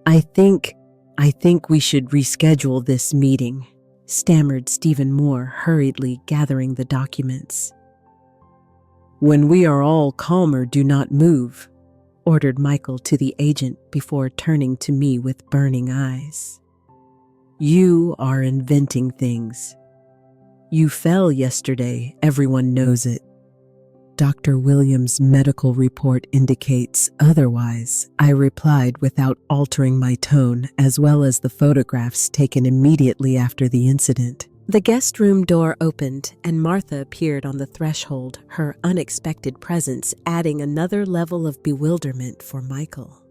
I think we should reschedule this meeting," stammered Stephen Moore, hurriedly gathering the documents. "When we are all calmer, do not move," ordered Michael to the agent before turning to me with burning eyes. "You are inventing things. You fell yesterday, everyone knows it. Dr. Williams' medical report indicates otherwise," I replied without altering my tone, as well as the photographs taken immediately after the incident. The guest room door opened and Martha appeared on the threshold, her unexpected presence adding another level of bewilderment for Michael.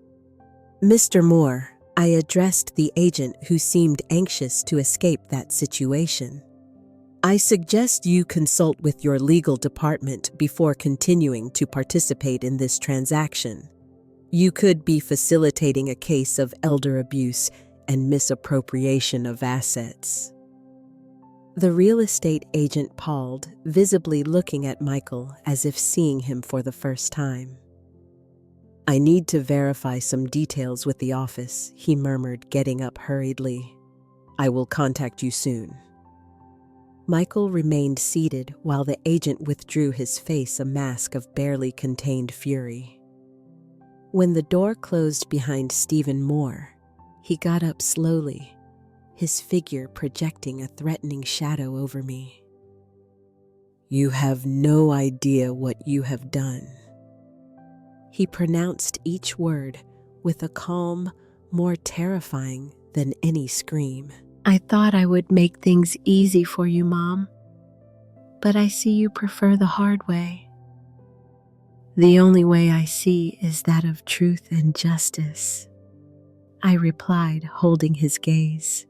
"Mr. Moore," I addressed the agent, who seemed anxious to escape that situation, "I suggest you consult with your legal department before continuing to participate in this transaction. You could be facilitating a case of elder abuse and misappropriation of assets." The real estate agent paused, visibly looking at Michael as if seeing him for the first time. "I need to verify some details with the office," he murmured, getting up hurriedly. "I will contact you soon." Michael remained seated while the agent withdrew, his face a mask of barely contained fury. When the door closed behind Stephen Moore, he got up slowly, his figure projecting a threatening shadow over me. "You have no idea what you have done." He pronounced each word with a calm more terrifying than any scream. I thought I would make things easy for you, Mom, but I see you prefer the hard way. The only way I see is that of truth and justice," I replied, holding his gaze.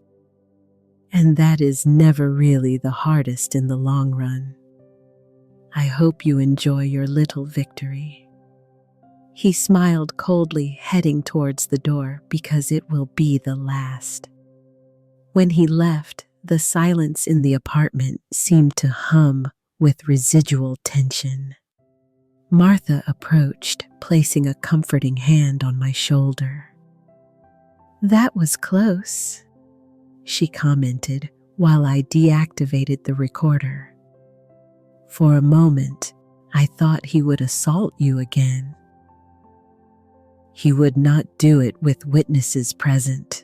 "And that is never really the hardest in the long run. I hope you enjoy your little victory." He smiled coldly, heading towards the door because it will be the last. When he left, the silence in the apartment seemed to hum with residual tension. Martha approached, placing a comforting hand on my shoulder. "That was close," she commented while I deactivated the recorder. "For a moment, I thought he would assault you again." "He would not do it with witnesses present,"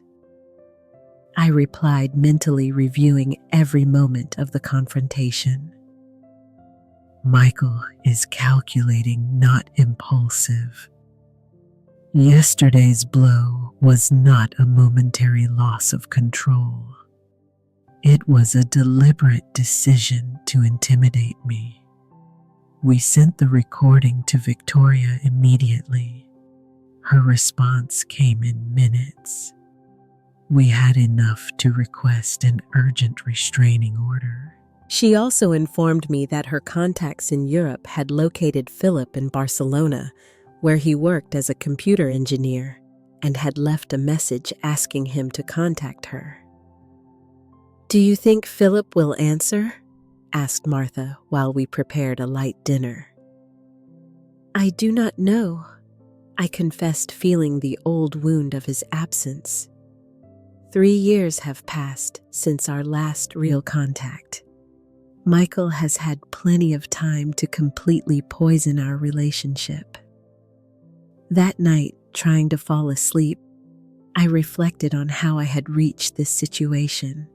I replied, mentally reviewing every moment of the confrontation. "Michael is calculating, not impulsive. Yesterday's blow was not a momentary loss of control. It was a deliberate decision to intimidate me. We sent the recording to Victoria immediately. Her response came in minutes. We had enough to request an urgent restraining order." She also informed me that her contacts in Europe had located Philip in Barcelona, where he worked as a computer engineer, and had left a message asking him to contact her. "Do you think Philip will answer?" asked Martha while we prepared a light dinner. "I do not know," I confessed, feeling the old wound of his absence. 3 years have passed since our last real contact. Michael has had plenty of time to completely poison our relationship. That night, trying to fall asleep, I reflected on how I had reached this situation.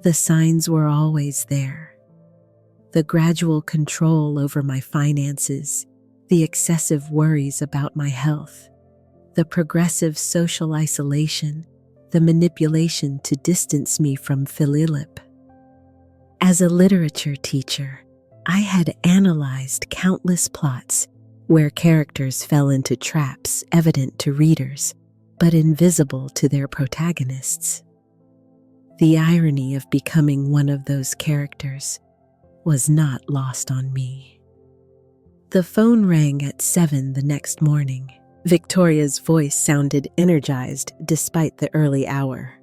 The signs were always there. The gradual control over my finances, the excessive worries about my health, the progressive social isolation, the manipulation to distance me from Philip. As a literature teacher, I had analyzed countless plots where characters fell into traps evident to readers, but invisible to their protagonists. The irony of becoming one of those characters was not lost on me. The phone rang at 7 the next morning. Victoria's voice sounded energized despite the early hour.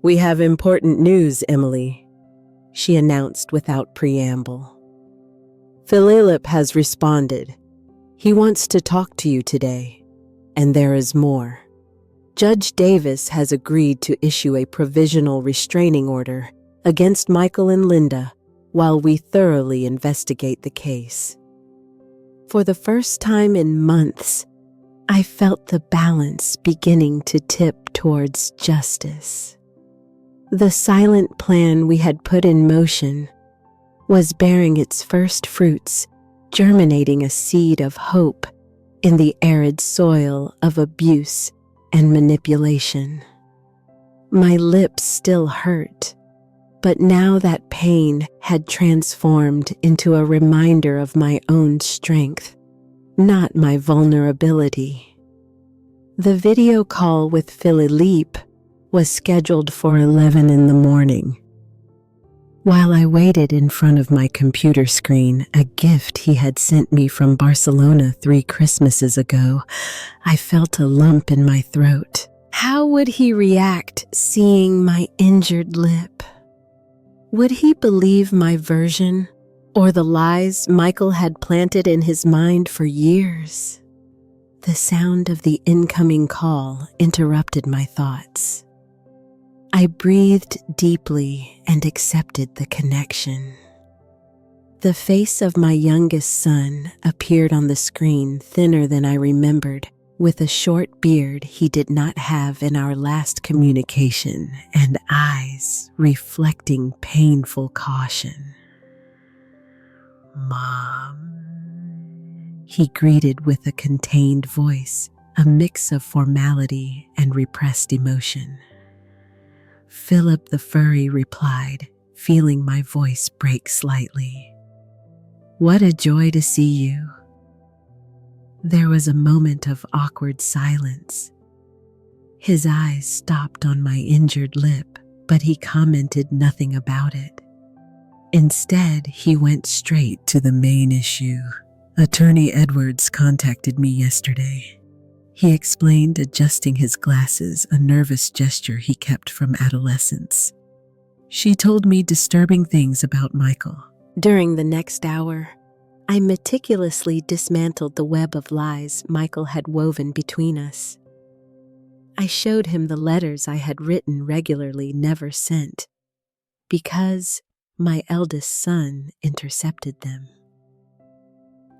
"We have important news, Emily. she announced without preamble. Philip has responded. He wants to talk to you today, and there is more. Judge Davis has agreed to issue a provisional restraining order against Michael and Linda while we thoroughly investigate the case. For the first time in months, I felt the balance beginning to tip towards justice. The silent plan we had put in motion was bearing its first fruits, germinating a seed of hope in the arid soil of abuse and manipulation. My lips still hurt, but now that pain had transformed into a reminder of my own strength, not my vulnerability. The video call with Philip was scheduled for 11 in the morning. While I waited in front of my computer screen, a gift he had sent me from Barcelona 3 Christmases ago, I felt a lump in my throat. How would he react seeing my injured lip? Would he believe my version or the lies Michael had planted in his mind for years? The sound of the incoming call interrupted my thoughts. I breathed deeply and accepted the connection. The face of my youngest son appeared on the screen, thinner than I remembered, with a short beard he did not have in our last communication, and eyes reflecting painful caution. "Mom," he greeted with a contained voice, a mix of formality and repressed emotion. Philip the furry replied, feeling my voice break slightly. "What a joy to see you." There was a moment of awkward silence. His eyes stopped on my injured lip, but he commented nothing about it. Instead, he went straight to the main issue. "Attorney Edwards contacted me yesterday," he explained, adjusting his glasses, a nervous gesture he kept from adolescence. "She told me disturbing things about Michael." During the next hour, I meticulously dismantled the web of lies Michael had woven between us. I showed him the letters I had written regularly, never sent, because my eldest son intercepted them.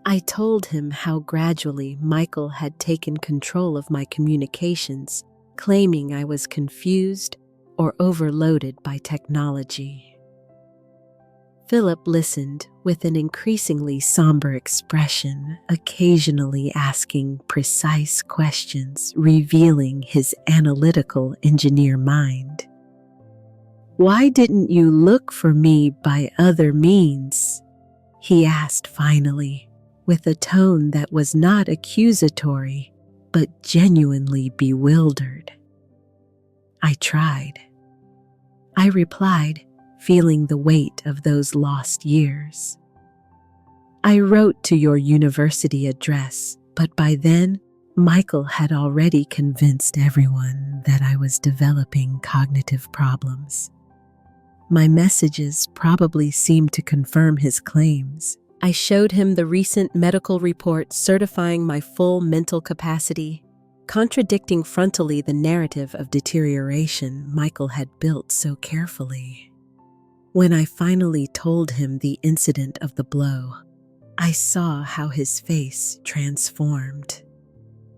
I told him how gradually Michael had taken control of my communications, claiming I was confused or overloaded by technology. Philip listened with an increasingly somber expression, occasionally asking precise questions, revealing his analytical engineer mind. "Why didn't you look for me by other means?" he asked finally, with a tone that was not accusatory, but genuinely bewildered. "I tried," I replied, feeling the weight of those lost years. "I wrote to your university address, but by then, Michael had already convinced everyone that I was developing cognitive problems. My messages probably seemed to confirm his claims. I showed him the recent medical report certifying my full mental capacity, contradicting frontally the narrative of deterioration Michael had built so carefully. When I finally told him the incident of the blow, I saw how his face transformed.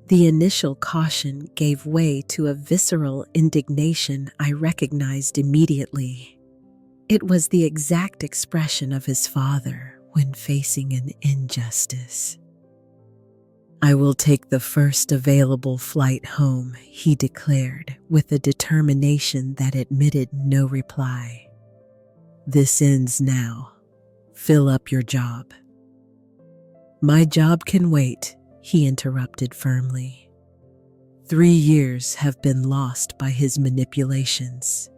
The initial caution gave way to a visceral indignation I recognized immediately. It was the exact expression of his father when facing an injustice. "I will take the first available flight home," he declared, with a determination that admitted no reply. "This ends now. Fill up your job." "My job can wait," he interrupted firmly. 3 years have been lost by his manipulations.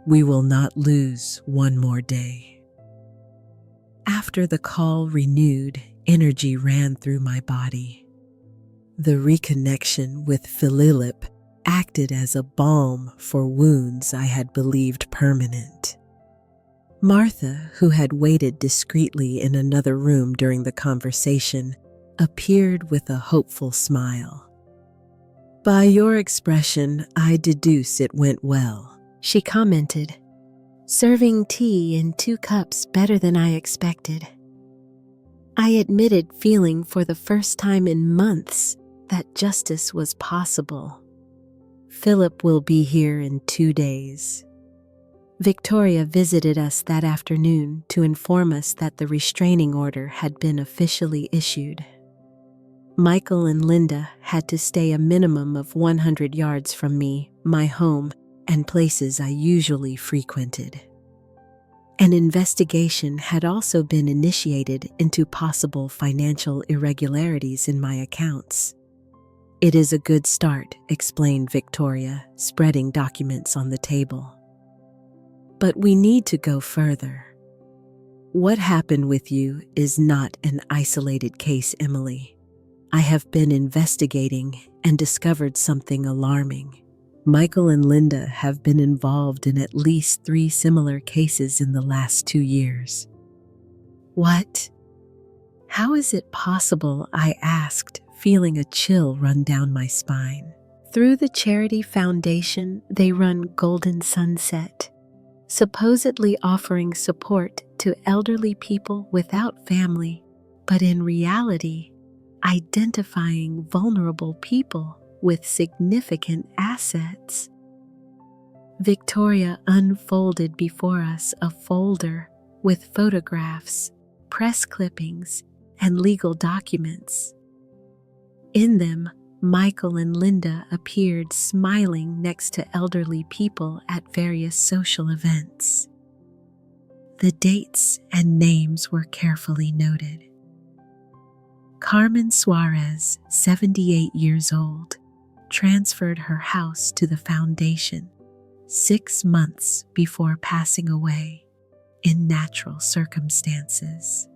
We will not lose one more day. After the call renewed, energy ran through my body. The reconnection with Philip acted as a balm for wounds I had believed permanent. Martha, who had waited discreetly in another room during the conversation, appeared with a hopeful smile. "By your expression, I deduce it went well," she commented, serving tea in 2 cups better than I expected. I admitted feeling for the first time in months that justice was possible. "Philip will be here in 2 days. Victoria visited us that afternoon to inform us that the restraining order had been officially issued. Michael and Linda had to stay a minimum of 100 yards from me, my home, and places I usually frequented. An investigation had also been initiated into possible financial irregularities in my accounts. "It is a good start," explained Victoria, spreading documents on the table. "But we need to go further. What happened with you is not an isolated case, Emily. I have been investigating and discovered something alarming. Michael and Linda have been involved in at least 3 similar cases in the last 2 years." "What? How is it possible?" I asked, feeling a chill run down my spine. "Through the charity foundation, they run Golden Sunset, supposedly offering support to elderly people without family, but in reality, identifying vulnerable people with significant assets." Victoria unfolded before us a folder with photographs, press clippings, and legal documents. In them, Michael and Linda appeared smiling next to elderly people at various social events. The dates and names were carefully noted. Carmen Suarez, 78 years old, transferred her house to the foundation 6 months before passing away in natural circumstances.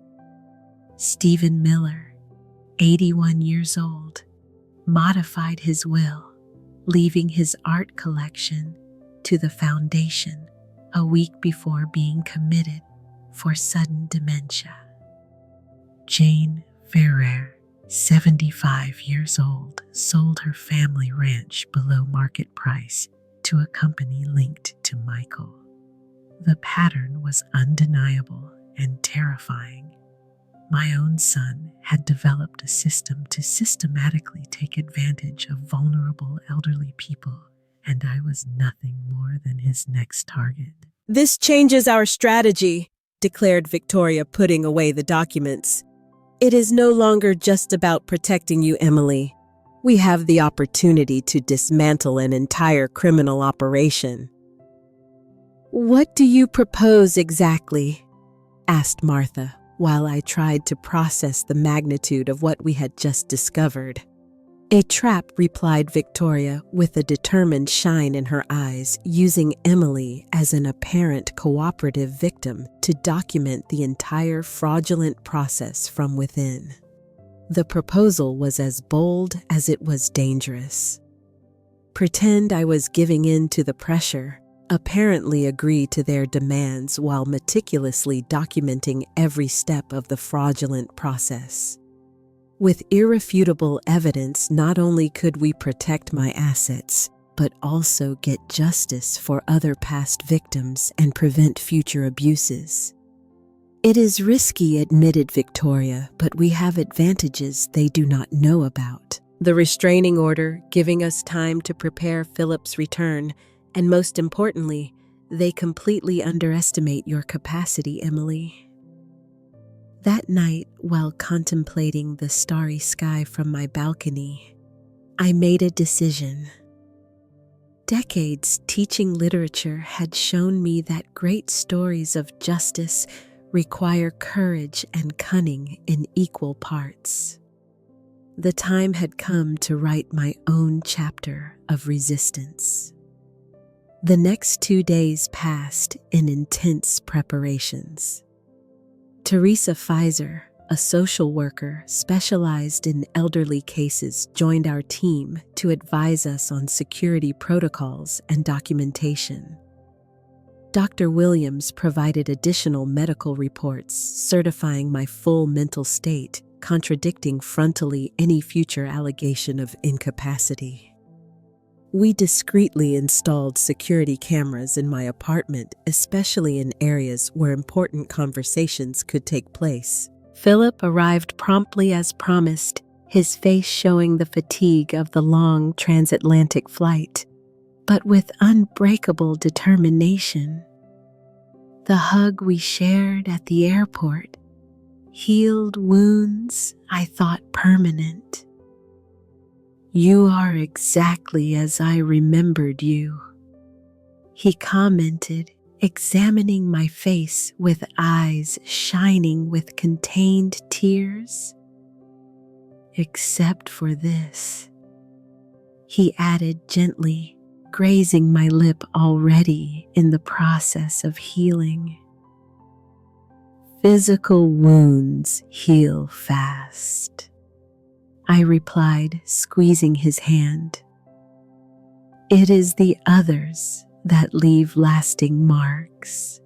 Stephen Miller, 81 years old, modified his will, leaving his art collection to the foundation a week before being committed for sudden dementia. Jane Ferrer, 75 years old, sold her family ranch below market price to a company linked to Michael. The pattern was undeniable and terrifying. My own son had developed a system to systematically take advantage of vulnerable elderly people, and I was nothing more than his next target. "This changes our strategy," declared Victoria, putting away the documents. "It is no longer just about protecting you, Emily. We have the opportunity to dismantle an entire criminal operation." "What do you propose exactly?" asked Martha, while I tried to process the magnitude of what we had just discovered. "A trap," replied Victoria with a determined shine in her eyes, using Emily as an apparent cooperative victim to document the entire fraudulent process from within. The proposal was as bold as it was dangerous. Pretend I was giving in to the pressure, apparently agree to their demands while meticulously documenting every step of the fraudulent process. With irrefutable evidence, not only could we protect my assets, but also get justice for other past victims and prevent future abuses. "It is risky," admitted Victoria, "but we have advantages they do not know about. The restraining order, giving us time to prepare Philip's return, and most importantly, they completely underestimate your capacity, Emily." That night, while contemplating the starry sky from my balcony, I made a decision. Decades teaching literature had shown me that great stories of justice require courage and cunning in equal parts. The time had come to write my own chapter of resistance. The next 2 days passed in intense preparations. Teresa Pfizer, a social worker specialized in elderly cases, joined our team to advise us on security protocols and documentation. Dr. Williams provided additional medical reports certifying my full mental state, contradicting frontally any future allegation of incapacity. We discreetly installed security cameras in my apartment, especially in areas where important conversations could take place. Philip arrived promptly as promised, his face showing the fatigue of the long transatlantic flight, but with unbreakable determination. The hug we shared at the airport healed wounds I thought permanent. "You are exactly as I remembered you," he commented, examining my face with eyes shining with contained tears. "Except for this," he added gently, grazing my lip already in the process of healing. "Physical wounds heal fast," I replied, squeezing his hand. "It is the others that leave lasting marks."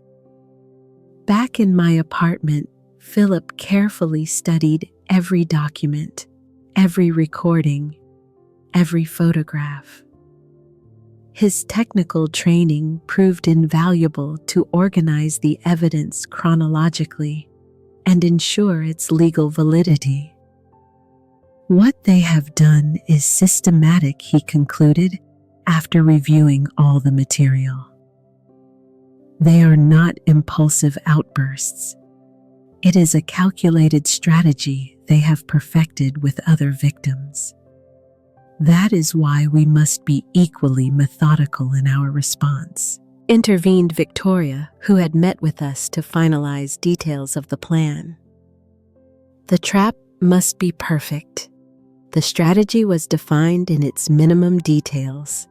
Back in my apartment, Philip carefully studied every document, every recording, every photograph. His technical training proved invaluable to organize the evidence chronologically and ensure its legal validity. "What they have done is systematic," he concluded after reviewing all the material. "They are not impulsive outbursts. It is a calculated strategy they have perfected with other victims. That is why we must be equally methodical in our response," intervened Victoria, who had met with us to finalize details of the plan. "The trap must be perfect. The strategy was defined in its minimum details.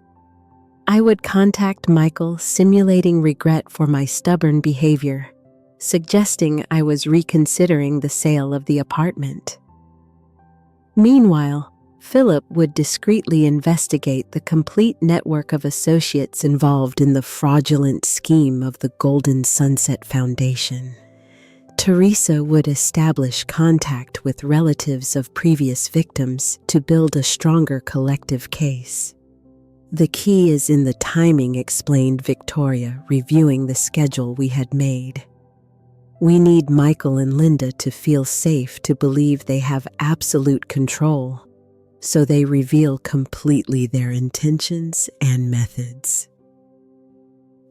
I would contact Michael, simulating regret for my stubborn behavior, suggesting I was reconsidering the sale of the apartment. Meanwhile, Philip would discreetly investigate the complete network of associates involved in the fraudulent scheme of the Golden Sunset Foundation. Teresa would establish contact with relatives of previous victims to build a stronger collective case. "The key is in the timing," explained Victoria, reviewing the schedule we had made. "We need Michael and Linda to feel safe to believe they have absolute control, so they reveal completely their intentions and methods."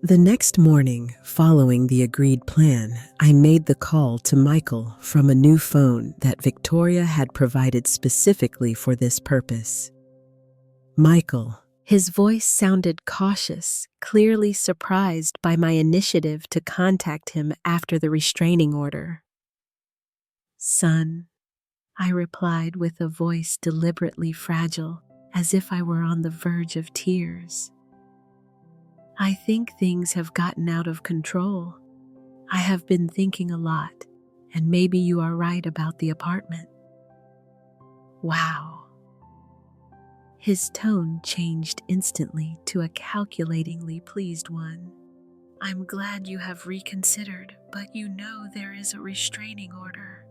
The next morning, following the agreed plan, I made the call to Michael from a new phone that Victoria had provided specifically for this purpose. "Michael." His voice sounded cautious, clearly surprised by my initiative to contact him after the restraining order. "Son," I replied with a voice deliberately fragile, as if I were on the verge of tears. "I think things have gotten out of control. I have been thinking a lot, and maybe you are right about the apartment." "Wow." His tone changed instantly to a calculatingly pleased one. "I'm glad you have reconsidered, but you know there is a restraining order."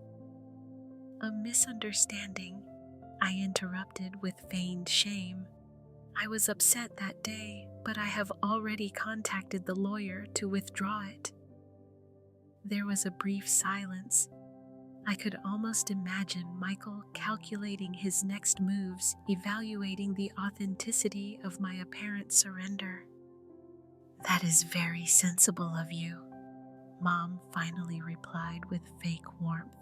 "A misunderstanding," I interrupted with feigned shame. "I was upset that day, but I have already contacted the lawyer to withdraw it." There was a brief silence. I could almost imagine Michael calculating his next moves, evaluating the authenticity of my apparent surrender. "That is very sensible of you," Mom finally replied with fake warmth.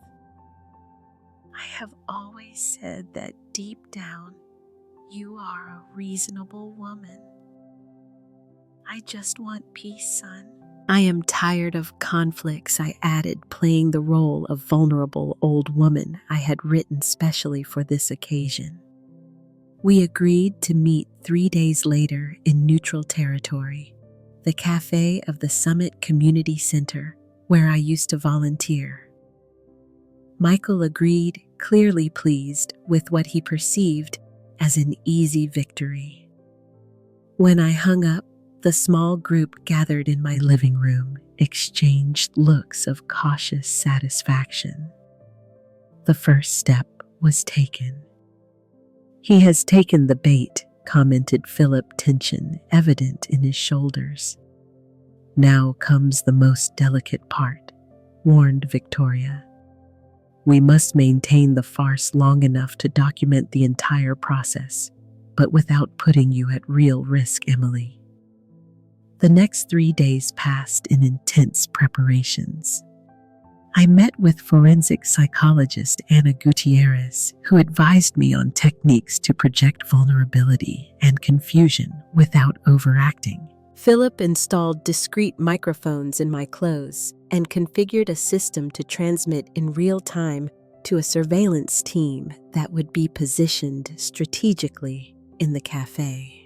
"I have always said that deep down, you are a reasonable woman. I just want peace, son." "I am tired of conflicts," I added, playing the role of vulnerable old woman I had written specially for this occasion. We agreed to meet 3 days later in neutral territory, the cafe of the Summit Community Center, where I used to volunteer. Michael agreed, clearly pleased with what he perceived as an easy victory. When I hung up, The small group gathered in my living room exchanged looks of cautious satisfaction. The first step was taken. "He has taken the bait," commented Philip, tension evident in his shoulders. "Now comes the most delicate part," warned Victoria. "We must maintain the farce long enough to document the entire process, but without putting you at real risk, Emily." The next 3 days passed in intense preparations. I met with forensic psychologist Ana Gutierrez, who advised me on techniques to project vulnerability and confusion without overacting. Philip installed discrete microphones in my clothes and configured a system to transmit in real time to a surveillance team that would be positioned strategically in the cafe.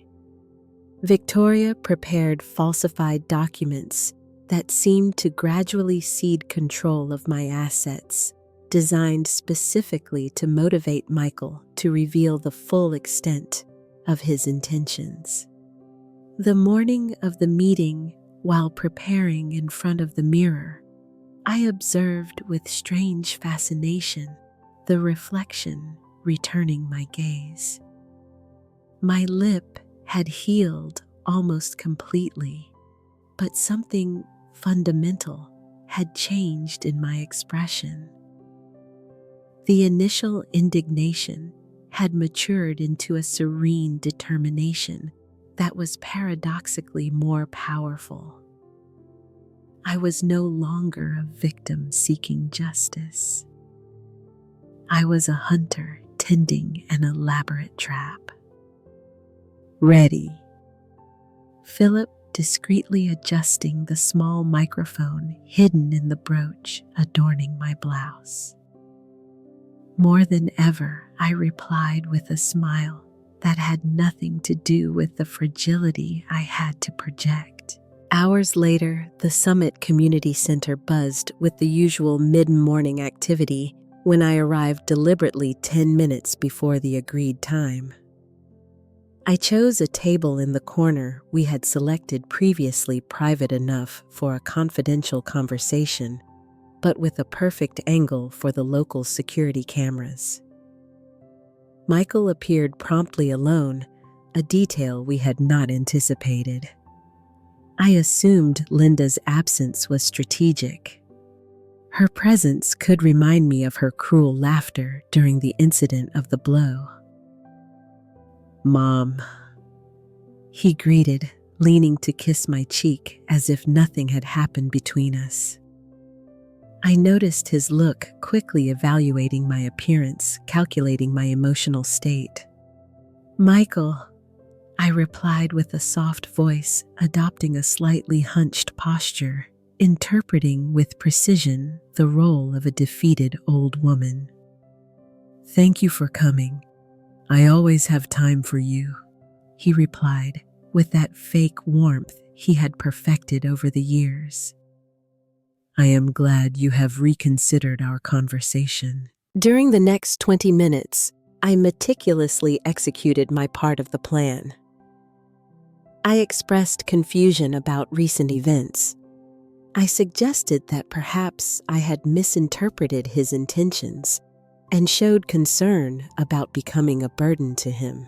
Victoria prepared falsified documents that seemed to gradually cede control of my assets, designed specifically to motivate Michael to reveal the full extent of his intentions. The morning of the meeting, while preparing in front of the mirror, I observed with strange fascination the reflection returning my gaze. My lip had healed almost completely, but something fundamental had changed in my expression. The initial indignation had matured into a serene determination that was paradoxically more powerful. I was no longer a victim seeking justice. I was a hunter tending an elaborate trap. "Ready." Philip discreetly adjusting the small microphone hidden in the brooch adorning my blouse. More than ever, I replied with a smile that had nothing to do with the fragility I had to project. Hours later, the Summit Community Center buzzed with the usual mid-morning activity when I arrived deliberately 10 minutes before the agreed time. I chose a table in the corner we had selected previously, private enough for a confidential conversation, but with a perfect angle for the local security cameras. Michael appeared promptly alone, a detail we had not anticipated. I assumed Linda's absence was strategic. Her presence could remind me of her cruel laughter during the incident of the blow. "Mom," he greeted, leaning to kiss my cheek as if nothing had happened between us. I noticed his look, quickly evaluating my appearance, calculating my emotional state. "Michael," I replied with a soft voice, adopting a slightly hunched posture, interpreting with precision the role of a defeated old woman. "Thank you for coming. I always have time for you," he replied, with that fake warmth he had perfected over the years. "I am glad you have reconsidered our conversation." During the next 20 minutes, I meticulously executed my part of the plan. I expressed confusion about recent events. I suggested that perhaps I had misinterpreted his intentions and showed concern about becoming a burden to him.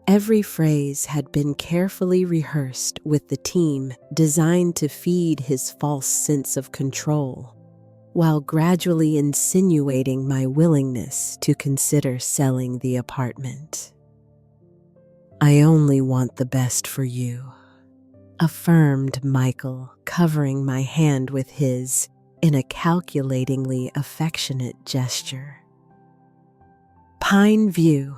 Every phrase had been carefully rehearsed with the team, designed to feed his false sense of control, while gradually insinuating my willingness to consider selling the apartment. "I only want the best for you," affirmed Michael, covering my hand with his in a calculatingly affectionate gesture. Pine View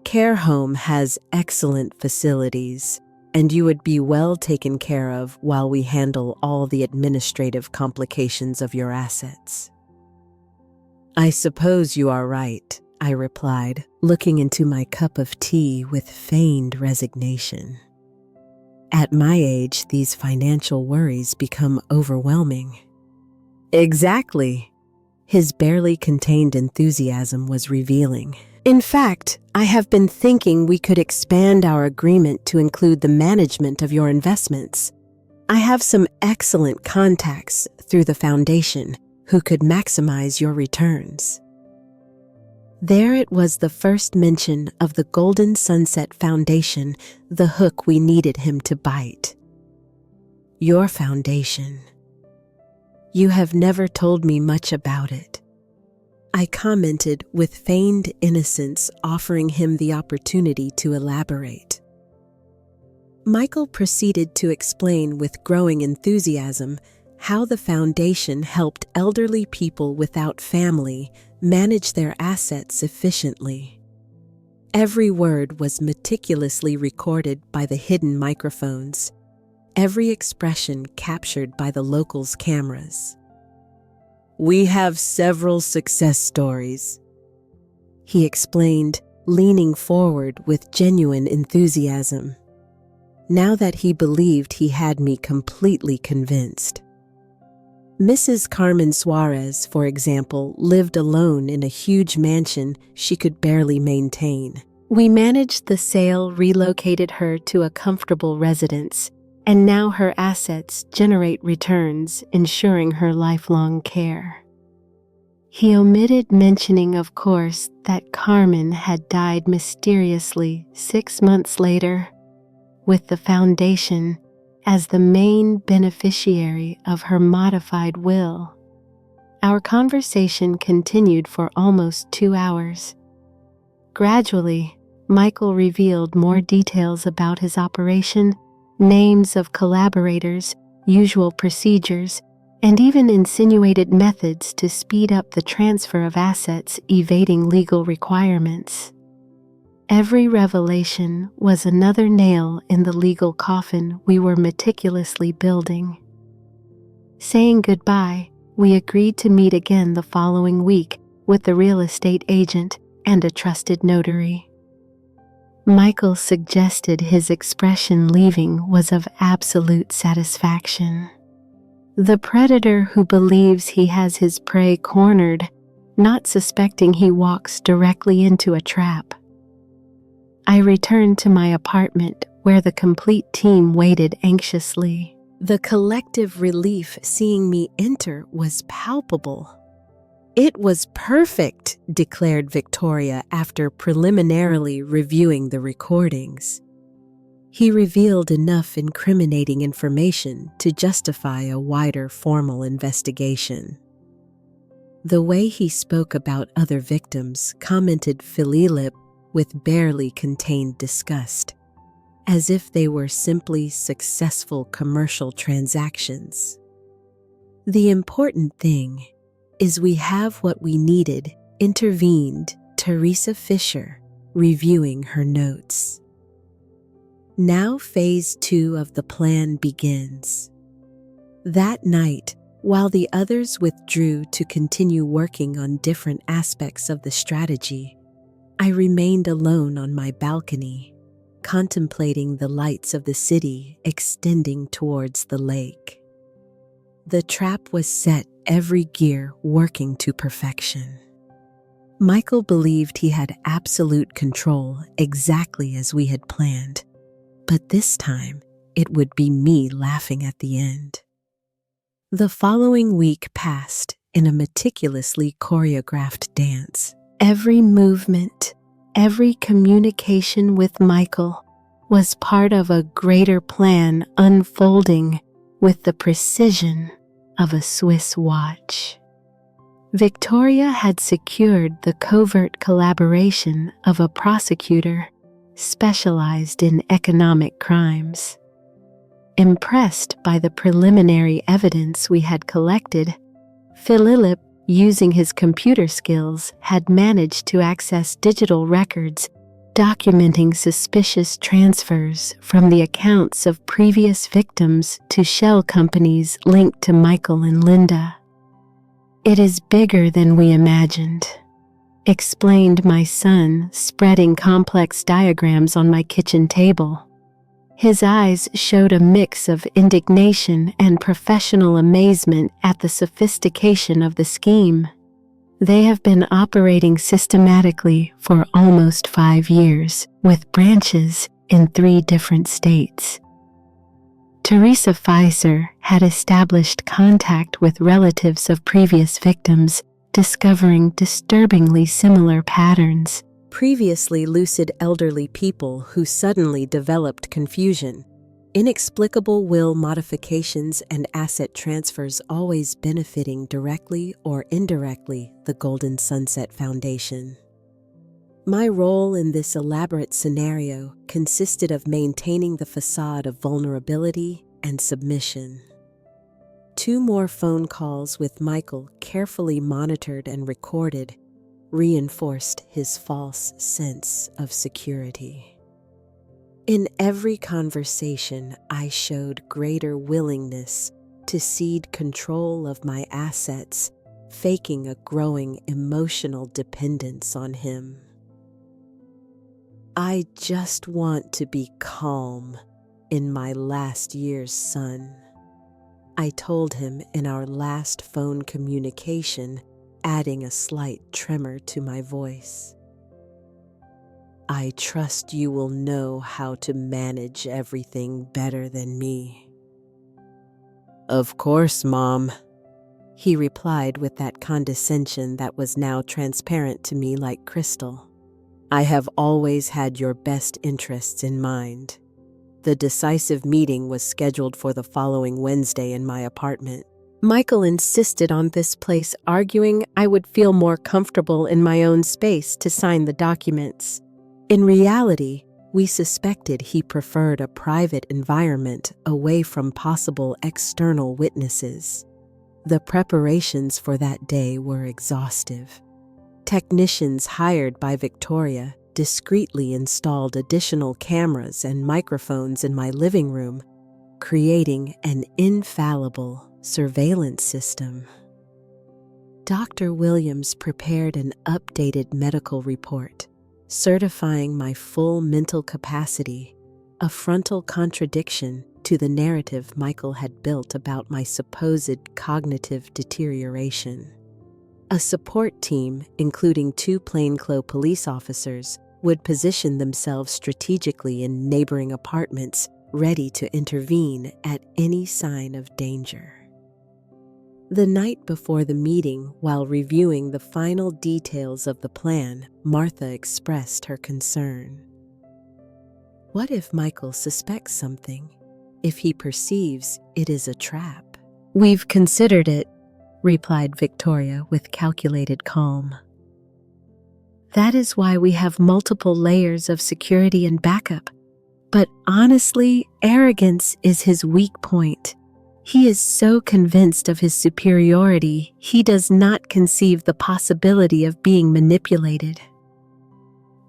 Care Home has excellent facilities, and you would be well taken care of while we handle all the administrative complications of your assets. "I suppose you are right," I replied, looking into my cup of tea with feigned resignation. At my age, these financial worries become overwhelming. "Exactly." His barely contained enthusiasm was revealing. In fact, I have been thinking we could expand our agreement to include the management of your investments. I have some excellent contacts through the foundation who could maximize your returns. There it was, the first mention of the Golden Sunset Foundation, the hook we needed him to bite. Your foundation. You have never told me much about it. I commented with feigned innocence, offering him the opportunity to elaborate. Michael proceeded to explain with growing enthusiasm how the foundation helped elderly people without family manage their assets efficiently. Every word was meticulously recorded by the hidden microphones, every expression captured by the locals' cameras. We have several success stories, he explained, leaning forward with genuine enthusiasm. Now that he believed he had me completely convinced. Mrs. Carmen Suarez, for example, lived alone in a huge mansion she could barely maintain. We managed the sale, relocated her to a comfortable residence, and now her assets generate returns, ensuring her lifelong care. He omitted mentioning, of course, that Carmen had died mysteriously 6 months later, with the foundation as the main beneficiary of her modified will. Our conversation continued for almost 2 hours. Gradually, Michael revealed more details about his operation, names of collaborators, usual procedures, and even insinuated methods to speed up the transfer of assets, evading legal requirements. Every revelation was another nail in the legal coffin we were meticulously building. Saying goodbye, we agreed to meet again the following week with the real estate agent and a trusted notary. Michael suggested his expression leaving was of absolute satisfaction. The predator who believes he has his prey cornered, not suspecting he walks directly into a trap. I returned to my apartment where the complete team waited anxiously. The collective relief seeing me enter was palpable. It was perfect, declared Victoria after preliminarily reviewing the recordings. He revealed enough incriminating information to justify a wider formal investigation. The way he spoke about other victims, commented Philip with barely contained disgust, as if they were simply successful commercial transactions. The important thing is we have what we needed, intervened Teresa Fisher, reviewing her notes. Now phase 2 of the plan begins. That night, while the others withdrew to continue working on different aspects of the strategy, I remained alone on my balcony, contemplating the lights of the city extending towards the lake. The trap was set, every gear working to perfection. Michael believed he had absolute control, exactly as we had planned, but this time it would be me laughing at the end. The following week passed in a meticulously choreographed dance. Every movement, every communication with Michael was part of a greater plan unfolding with the precision of a Swiss watch. Victoria had secured the covert collaboration of a prosecutor specialized in economic crimes. Impressed by the preliminary evidence we had collected, Philip, using his computer skills, had managed to access digital records documenting suspicious transfers from the accounts of previous victims to shell companies linked to Michael and Linda. It is bigger than we imagined, explained my son, spreading complex diagrams on my kitchen table. His eyes showed a mix of indignation and professional amazement at the sophistication of the scheme. They have been operating systematically for almost 5 years, with branches in 3 different states. Teresa Pfizer had established contact with relatives of previous victims, discovering disturbingly similar patterns. Previously lucid elderly people who suddenly developed confusion. Inexplicable will modifications and asset transfers always benefiting directly or indirectly the Golden Sunset Foundation. My role in this elaborate scenario consisted of maintaining the facade of vulnerability and submission. 2 more phone calls with Michael, carefully monitored and recorded, reinforced his false sense of security. In every conversation, I showed greater willingness to cede control of my assets, faking a growing emotional dependence on him. I just want to be calm in my last year's son, I told him in our last phone communication, adding a slight tremor to my voice. I trust you will know how to manage everything better than me. Of course, Mom, he replied with that condescension that was now transparent to me like crystal. I have always had your best interests in mind. The decisive meeting was scheduled for the following Wednesday in my apartment. Michael insisted on this place, arguing I would feel more comfortable in my own space to sign the documents. In reality, we suspected he preferred a private environment away from possible external witnesses. The preparations for that day were exhaustive. Technicians hired by Victoria discreetly installed additional cameras and microphones in my living room, creating an infallible surveillance system. Dr. Williams prepared an updated medical report, certifying my full mental capacity, a frontal contradiction to the narrative Michael had built about my supposed cognitive deterioration. A support team, including 2 plainclothes police officers, would position themselves strategically in neighboring apartments, ready to intervene at any sign of danger. The night before the meeting, while reviewing the final details of the plan, Martha expressed her concern. What if Michael suspects something? If he perceives it is a trap? We've considered it, replied Victoria with calculated calm. That is why we have multiple layers of security and backup. But honestly, arrogance is his weak point. He is so convinced of his superiority, he does not conceive the possibility of being manipulated.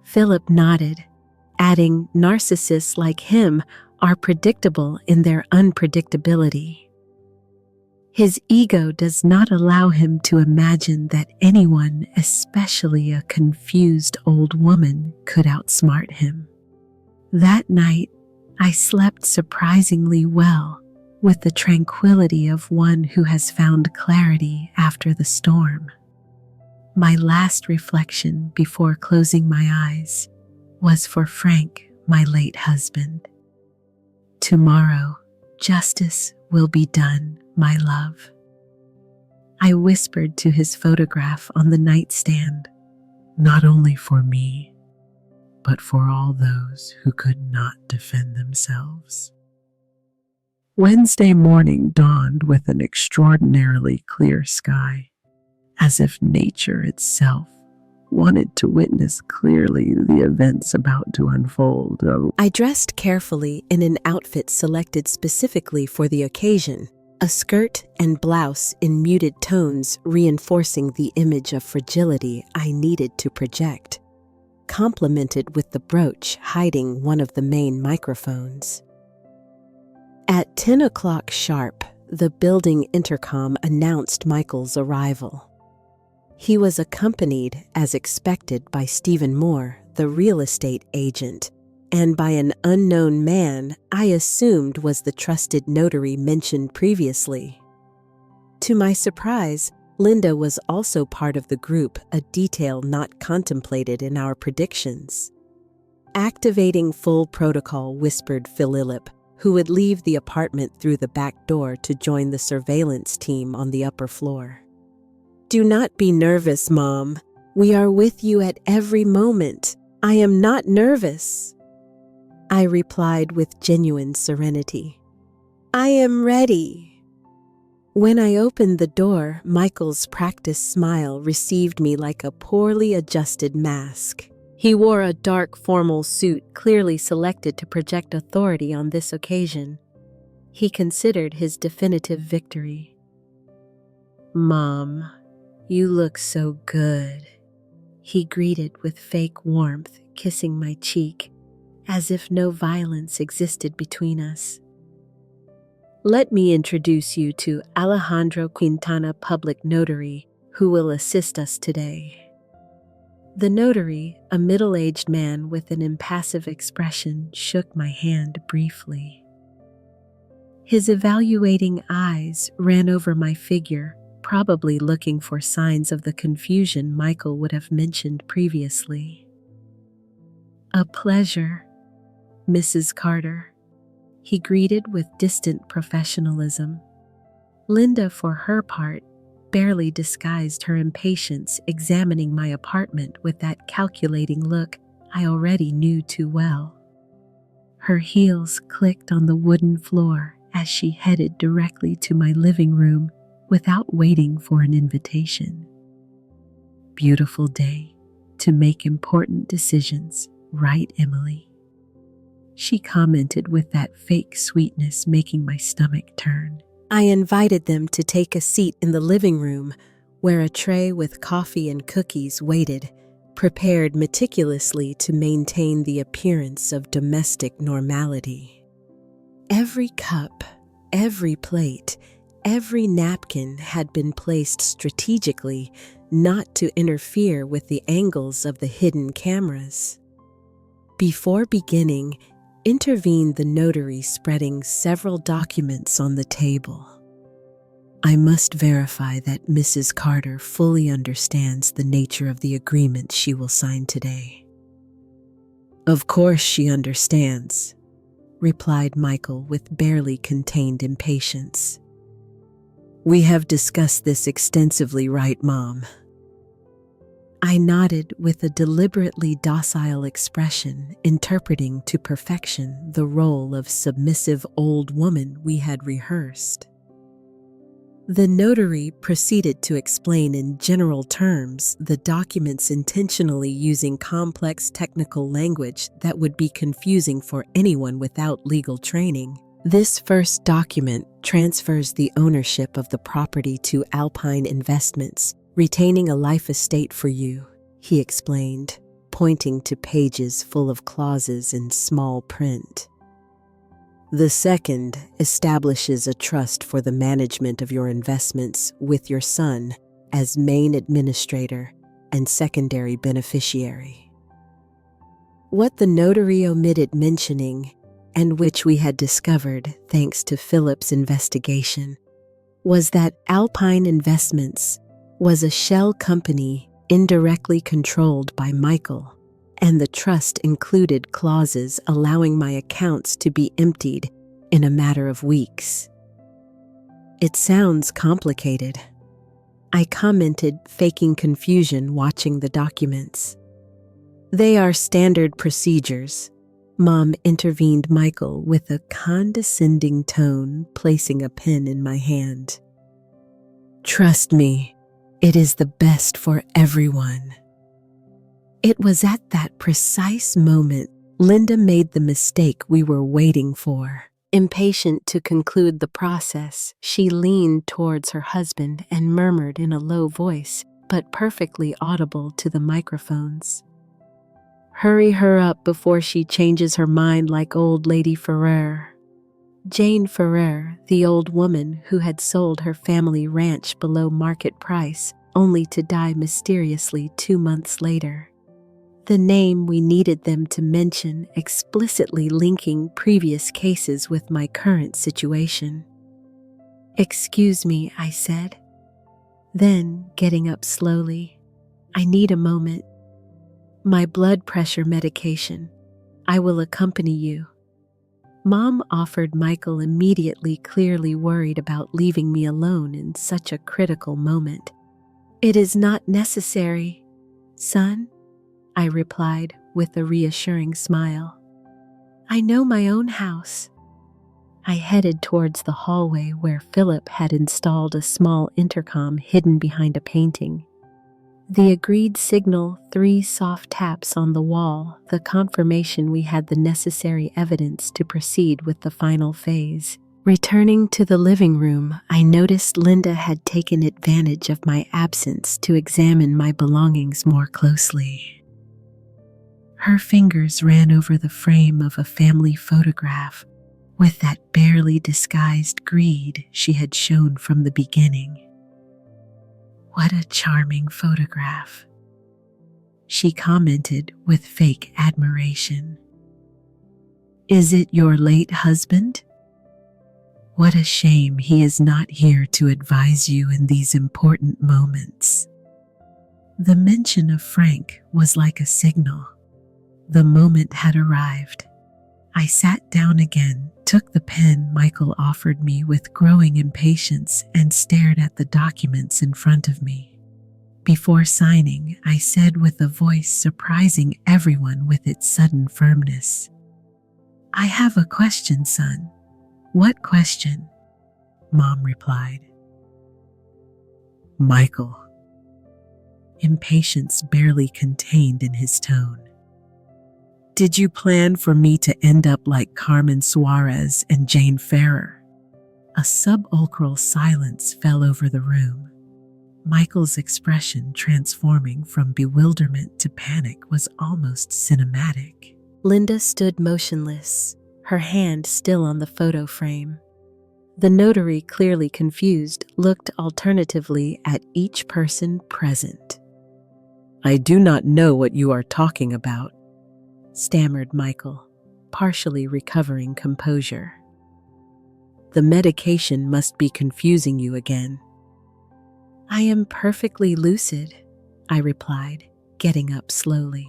Philip nodded, adding, narcissists like him are predictable in their unpredictability. His ego does not allow him to imagine that anyone, especially a confused old woman, could outsmart him. That night, I slept surprisingly well, with the tranquility of one who has found clarity after the storm. My last reflection before closing my eyes was for Frank, my late husband. Tomorrow, justice will be done, my love. I whispered to his photograph on the nightstand, not only for me, but for all those who could not defend themselves. Wednesday morning dawned with an extraordinarily clear sky, as if nature itself wanted to witness clearly the events about to unfold. I dressed carefully in an outfit selected specifically for the occasion, a skirt and blouse in muted tones reinforcing the image of fragility I needed to project, complemented with the brooch hiding one of the main microphones. At 10 o'clock sharp, the building intercom announced Michael's arrival. He was accompanied, as expected, by Stephen Moore, the real estate agent, and by an unknown man I assumed was the trusted notary mentioned previously. To my surprise, Linda was also part of the group, a detail not contemplated in our predictions. Activating full protocol, whispered Philip, who would leave the apartment through the back door to join the surveillance team on the upper floor. Do not be nervous, Mom. We are with you at every moment. I am not nervous, I replied with genuine serenity. I am ready. When I opened the door, Michael's practiced smile received me like a poorly adjusted mask. He wore a dark formal suit clearly selected to project authority on this occasion. He considered his definitive victory. Mom, you look so good, he greeted with fake warmth, kissing my cheek, as if no violence existed between us. Let me introduce you to Alejandro Quintana, public notary, who will assist us today. The notary, a middle-aged man with an impassive expression, shook my hand briefly. His evaluating eyes ran over my figure, probably looking for signs of the confusion Michael would have mentioned previously. A pleasure, Mrs. Carter, he greeted with distant professionalism. Linda, for her part, barely disguised her impatience, examining my apartment with that calculating look I already knew too well. Her heels clicked on the wooden floor as she headed directly to my living room without waiting for an invitation. Beautiful day to make important decisions, right, Emily? She commented with that fake sweetness making my stomach turn. I invited them to take a seat in the living room, where a tray with coffee and cookies waited, prepared meticulously to maintain the appearance of domestic normality. Every cup, every plate, every napkin had been placed strategically, not to interfere with the angles of the hidden cameras. Before beginning, intervened the notary, spreading several documents on the table. I must verify that Mrs. Carter fully understands the nature of the agreement she will sign today. Of course she understands, replied Michael with barely contained impatience. We have discussed this extensively, right, Mom? I nodded with a deliberately docile expression, interpreting to perfection the role of submissive old woman we had rehearsed. The notary proceeded to explain in general terms the documents, intentionally using complex technical language that would be confusing for anyone without legal training. This first document transfers the ownership of the property to Alpine Investments, retaining a life estate for you, he explained, pointing to pages full of clauses in small print. The second establishes a trust for the management of your investments with your son as main administrator and secondary beneficiary. What the notary omitted mentioning, and which we had discovered thanks to Philip's investigation, was that Alpine Investments was a shell company indirectly controlled by Michael, and the trust included clauses allowing my accounts to be emptied in a matter of weeks. It sounds complicated, I commented, faking confusion watching the documents. They are standard procedures, Mom intervened Michael with a condescending tone, placing a pen in my hand. Trust me, it is the best for everyone. It was at that precise moment Linda made the mistake we were waiting for. Impatient to conclude the process, she leaned towards her husband and murmured in a low voice, but perfectly audible to the microphones. Hurry her up before she changes her mind like old Lady Ferrer. Jane Ferrer, the old woman who had sold her family ranch below market price, only to die mysteriously 2 months later. The name we needed them to mention, explicitly linking previous cases with my current situation. Excuse me, I said. Then, getting up slowly, I need a moment. My blood pressure medication. I will accompany you. Mom offered Michael immediately, clearly worried about leaving me alone in such a critical moment. It is not necessary, son, I replied with a reassuring smile. I know my own house. I headed towards the hallway where Philip had installed a small intercom hidden behind a painting. The agreed signal, 3 soft taps on the wall, the confirmation we had the necessary evidence to proceed with the final phase. Returning to the living room, I noticed Linda had taken advantage of my absence to examine my belongings more closely. Her fingers ran over the frame of a family photograph with that barely disguised greed she had shown from the beginning. What a charming photograph, she commented with fake admiration. Is it your late husband? What a shame he is not here to advise you in these important moments. The mention of Frank was like a signal. The moment had arrived. I sat down again, took the pen Michael offered me with growing impatience, and stared at the documents in front of me. Before signing, I said with a voice surprising everyone with its sudden firmness, I have a question, son. What question? Mom replied. Michael. Impatience barely contained in his tone. Did you plan for me to end up like Carmen Suarez and Jane Ferrer? A sepulchral silence fell over the room. Michael's expression, transforming from bewilderment to panic, was almost cinematic. Linda stood motionless, her hand still on the photo frame. The notary, clearly confused, looked alternatively at each person present. I do not know what you are talking about, stammered Michael, partially recovering composure. The medication must be confusing you again. I am perfectly lucid, I replied, getting up slowly.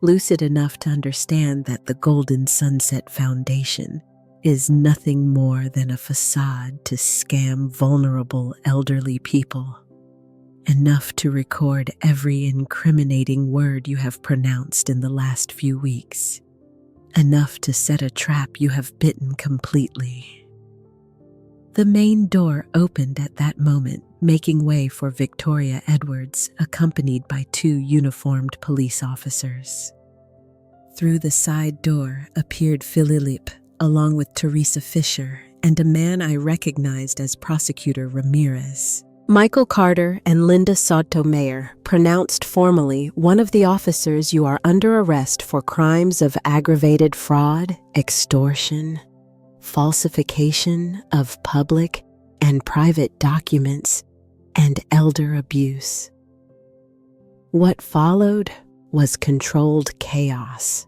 Lucid enough to understand that the Golden Sunset Foundation is nothing more than a facade to scam vulnerable elderly people. Enough to record every incriminating word you have pronounced in the last few weeks. Enough to set a trap you have bitten completely. The main door opened at that moment, making way for Victoria Edwards, accompanied by 2 uniformed police officers. Through the side door appeared Philippe, along with Teresa Fisher and a man I recognized as Prosecutor Ramirez. Michael Carter and Linda Sotomayor pronounced formally, one of the officers, you are under arrest for crimes of aggravated fraud, extortion, falsification of public and private documents, and elder abuse. What followed was controlled chaos.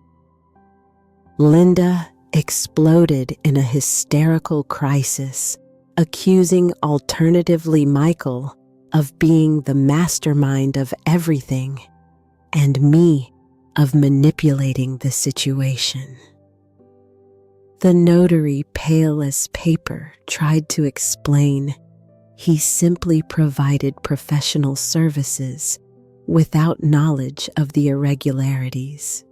Linda exploded in a hysterical crisis, accusing alternatively Michael of being the mastermind of everything and me of manipulating the situation. The notary, pale as paper, tried to explain he simply provided professional services without knowledge of the irregularities.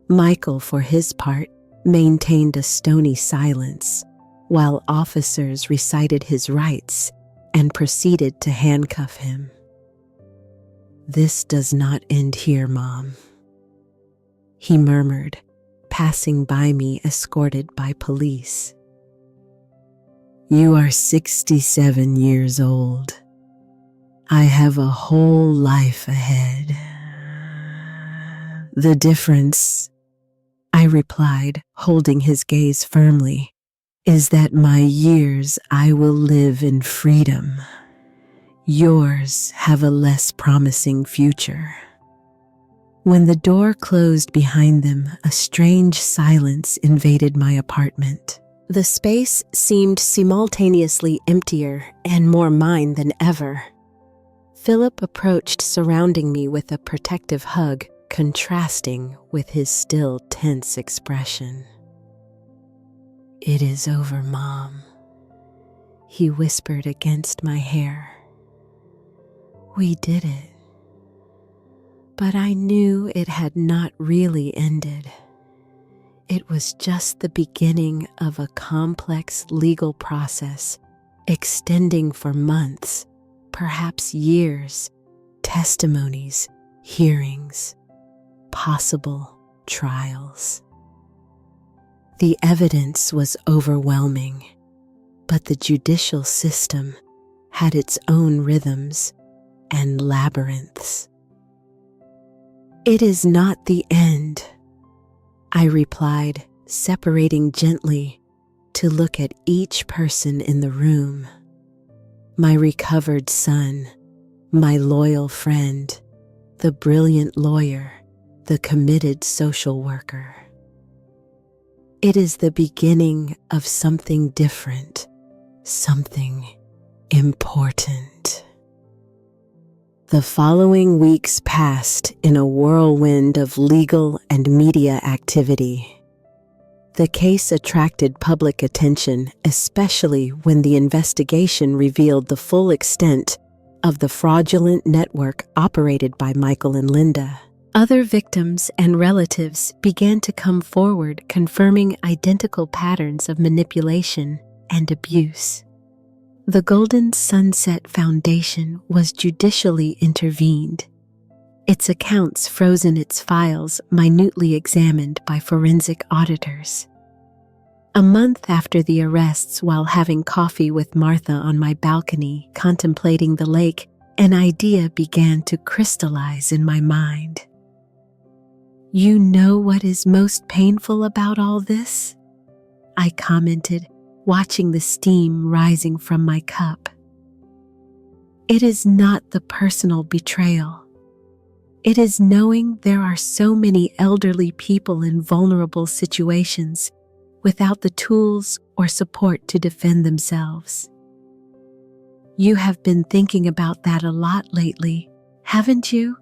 Michael, for his part, maintained a stony silence, while officers recited his rights and proceeded to handcuff him. This does not end here, Mom, he murmured, passing by me escorted by police. You are 67 years old. I have a whole life ahead. The difference, I replied, holding his gaze firmly, is that my years I will live in freedom. Yours have a less promising future. When the door closed behind them, a strange silence invaded my apartment. The space seemed simultaneously emptier and more mine than ever. Philip approached, surrounding me with a protective hug, contrasting with his still tense expression. "It is over, Mom," he whispered against my hair. "We did it." But I knew it had not really ended. It was just the beginning of a complex legal process, extending for months, perhaps years, testimonies, hearings, possible trials. The evidence was overwhelming, but the judicial system had its own rhythms and labyrinths. "It is not the end," I replied, separating gently to look at each person in the room. My recovered son, my loyal friend, the brilliant lawyer, the committed social worker. It is the beginning of something different, something important. The following weeks passed in a whirlwind of legal and media activity. The case attracted public attention, especially when the investigation revealed the full extent of the fraudulent network operated by Michael and Linda. Other victims and relatives began to come forward, confirming identical patterns of manipulation and abuse. The Golden Sunset Foundation was judicially intervened, its accounts frozen, its files minutely examined by forensic auditors. A month after the arrests, while having coffee with Martha on my balcony, contemplating the lake, an idea began to crystallize in my mind. "You know what is most painful about all this?" I commented, watching the steam rising from my cup. "It is not the personal betrayal. It is knowing there are so many elderly people in vulnerable situations without the tools or support to defend themselves. You have been thinking about that a lot lately, haven't you?"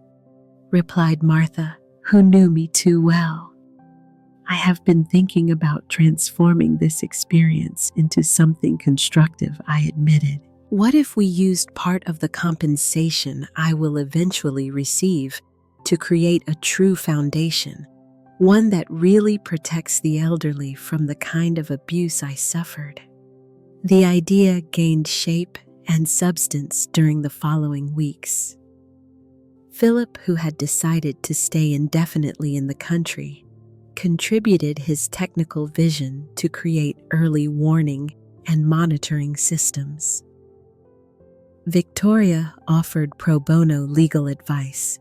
replied Martha, who knew me too well. "I have been thinking about transforming this experience into something constructive," I admitted. "What if we used part of the compensation I will eventually receive to create a true foundation, one that really protects the elderly from the kind of abuse I suffered?" The idea gained shape and substance during the following weeks. Philip, who had decided to stay indefinitely in the country, contributed his technical vision to create early warning and monitoring systems. Victoria offered pro bono legal advice.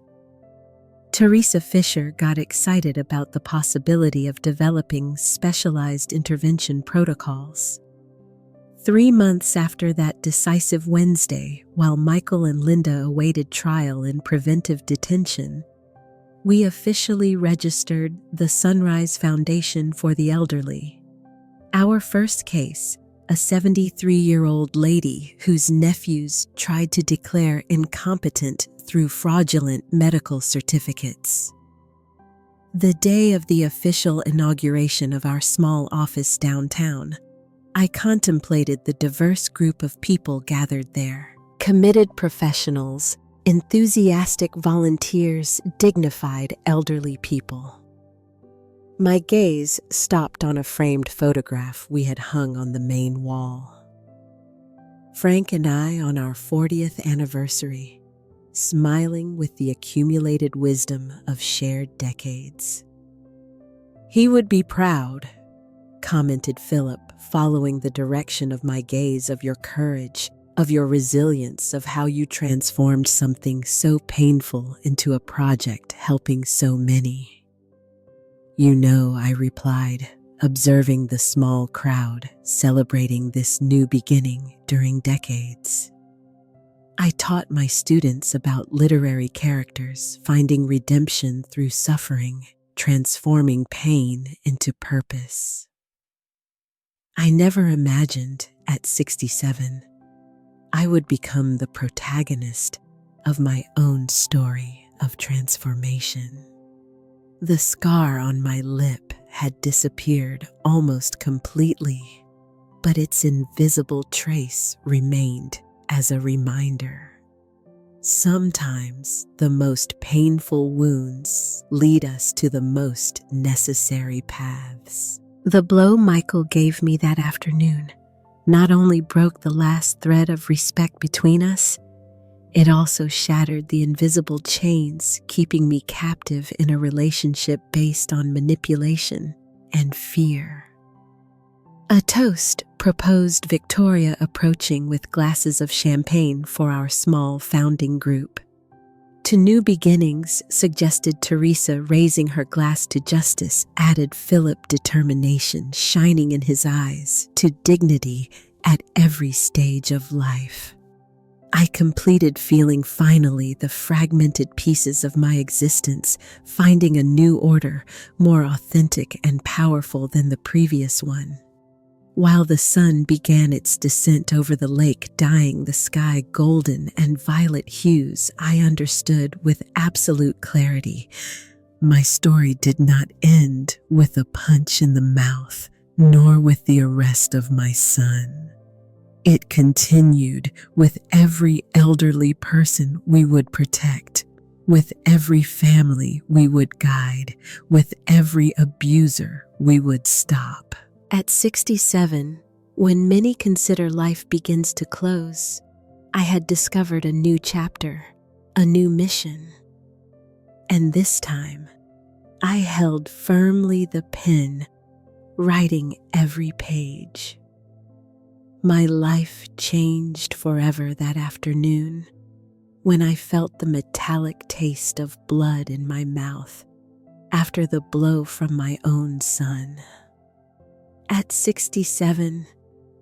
Teresa Fisher got excited about the possibility of developing specialized intervention protocols. 3 months after that decisive Wednesday, while Michael and Linda awaited trial in preventive detention, we officially registered the Sunrise Foundation for the Elderly. Our first case, a 73-year-old lady whose nephews tried to declare incompetent through fraudulent medical certificates. The day of the official inauguration of our small office downtown, I contemplated the diverse group of people gathered there. Committed professionals, enthusiastic volunteers, dignified elderly people. My gaze stopped on a framed photograph we had hung on the main wall. Frank and I on our 40th anniversary, smiling with the accumulated wisdom of shared decades. "He would be proud," commented Philip, following the direction of my gaze, "of your courage, of your resilience, of how you transformed something so painful into a project helping so many." "You know," I replied, observing the small crowd celebrating this new beginning during decades. I taught my students about literary characters finding redemption through suffering, transforming pain into purpose. I never imagined at 67 I would become the protagonist of my own story of transformation. The scar on my lip had disappeared almost completely, but its invisible trace remained as a reminder. Sometimes the most painful wounds lead us to the most necessary paths. The blow Michael gave me that afternoon not only broke the last thread of respect between us, it also shattered the invisible chains keeping me captive in a relationship based on manipulation and fear. A toast proposed Victoria, approaching with glasses of champagne for our small founding group. To new beginnings, suggested Teresa, raising her glass to justice, added Philip, determination shining in his eyes, to dignity at every stage of life. I completed feeling finally the fragmented pieces of my existence, finding a new order, more authentic and powerful than the previous one. While the sun began its descent over the lake, dyeing the sky golden and violet hues, I understood with absolute clarity. My story did not end with a punch in the mouth, nor with the arrest of my son. It continued with every elderly person we would protect, with every family we would guide, with every abuser we would stop. At 67, when many consider life begins to close, I had discovered a new chapter, a new mission. And this time, I held firmly the pen, writing every page. My life changed forever that afternoon when I felt the metallic taste of blood in my mouth after the blow from my own son. At 67,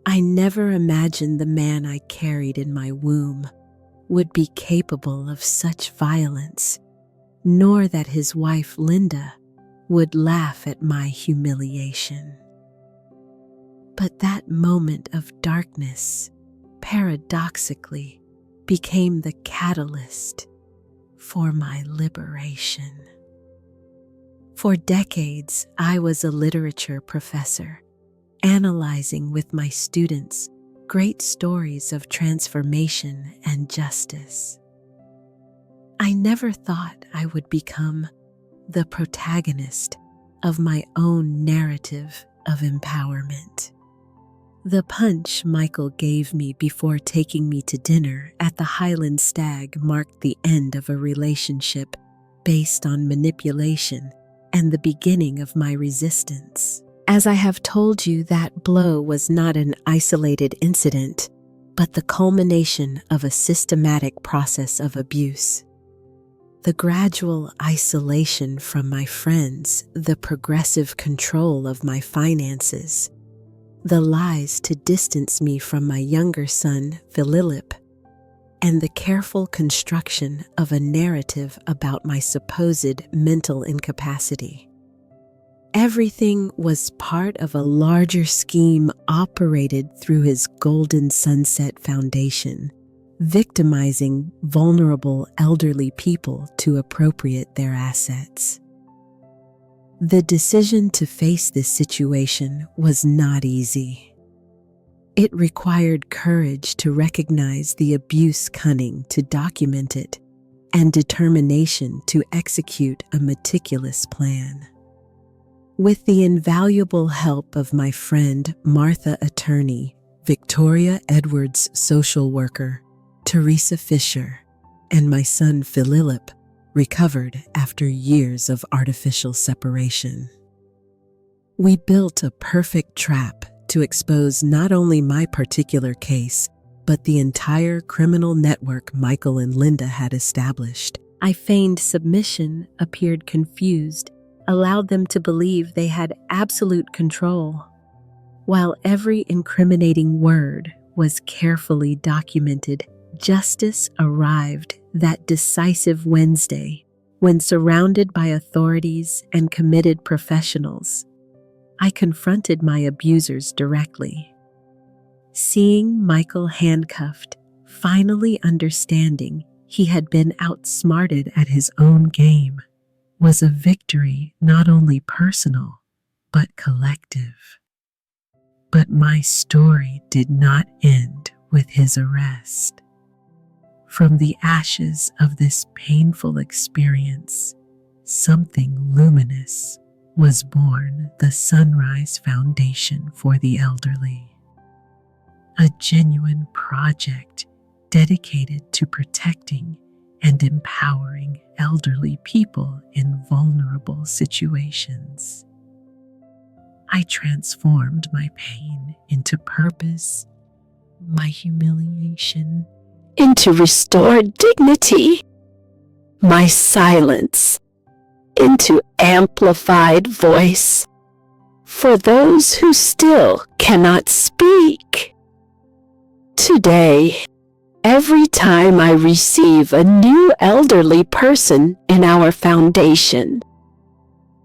I never imagined the man I carried in my womb would be capable of such violence, nor that his wife Linda would laugh at my humiliation. But that moment of darkness, paradoxically, became the catalyst for my liberation. For decades, I was a literature professor, analyzing with my students great stories of transformation and justice. I never thought I would become the protagonist of my own narrative of empowerment. The punch Michael gave me before taking me to dinner at the Highland Stag marked the end of a relationship based on manipulation and the beginning of my resistance. As I have told you, that blow was not an isolated incident, but the culmination of a systematic process of abuse. The gradual isolation from my friends, the progressive control of my finances, the lies to distance me from my younger son, Philip, and the careful construction of a narrative about my supposed mental incapacity. Everything was part of a larger scheme operated through his Golden Sunset Foundation, victimizing vulnerable elderly people to appropriate their assets. The decision to face this situation was not easy. It required courage to recognize the abuse, cunning to document it, and determination to execute a meticulous plan. With the invaluable help of my friend Martha, attorney, Victoria Edwards, social worker, Teresa Fisher, and my son Philip, recovered after years of artificial separation. We built a perfect trap to expose not only my particular case, but the entire criminal network Michael and Linda had established. I feigned submission, appeared confused, allowed them to believe they had absolute control. While every incriminating word was carefully documented, justice arrived that decisive Wednesday when, surrounded by authorities and committed professionals, I confronted my abusers directly. Seeing Michael handcuffed, finally understanding he had been outsmarted at his own game, was a victory not only personal, but collective. But my story did not end with his arrest. From the ashes of this painful experience, something luminous was born, the Sunrise Foundation for the Elderly. A genuine project dedicated to protecting and empowering elderly people in vulnerable situations. I transformed my pain into purpose, my humiliation into restored dignity, my silence into amplified voice for those who still cannot speak. Today, every time I receive a new elderly person in our foundation,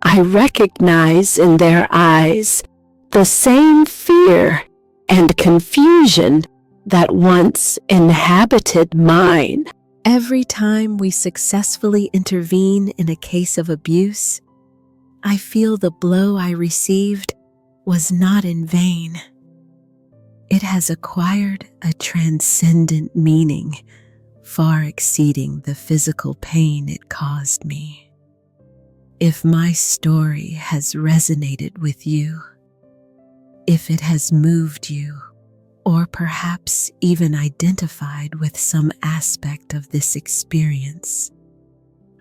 I recognize in their eyes the same fear and confusion that once inhabited mine. Every time we successfully intervene in a case of abuse, I feel the blow I received was not in vain. It has acquired a transcendent meaning, far exceeding the physical pain it caused me. If my story has resonated with you, if it has moved you, or perhaps even identified with some aspect of this experience,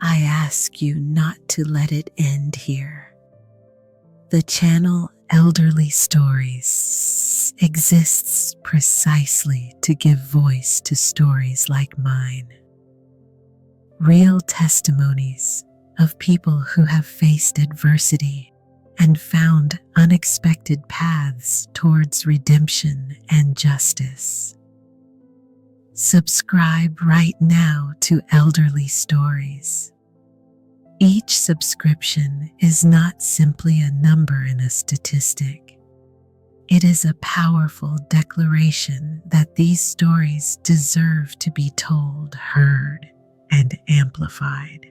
I ask you not to let it end here. The channel Elderly Stories exists precisely to give voice to stories like mine. Real testimonies of people who have faced adversity and found unexpected paths towards redemption and justice. Subscribe right now to Elderly Stories. Each subscription is not simply a number in a statistic. It is a powerful declaration that these stories deserve to be told, heard, and amplified.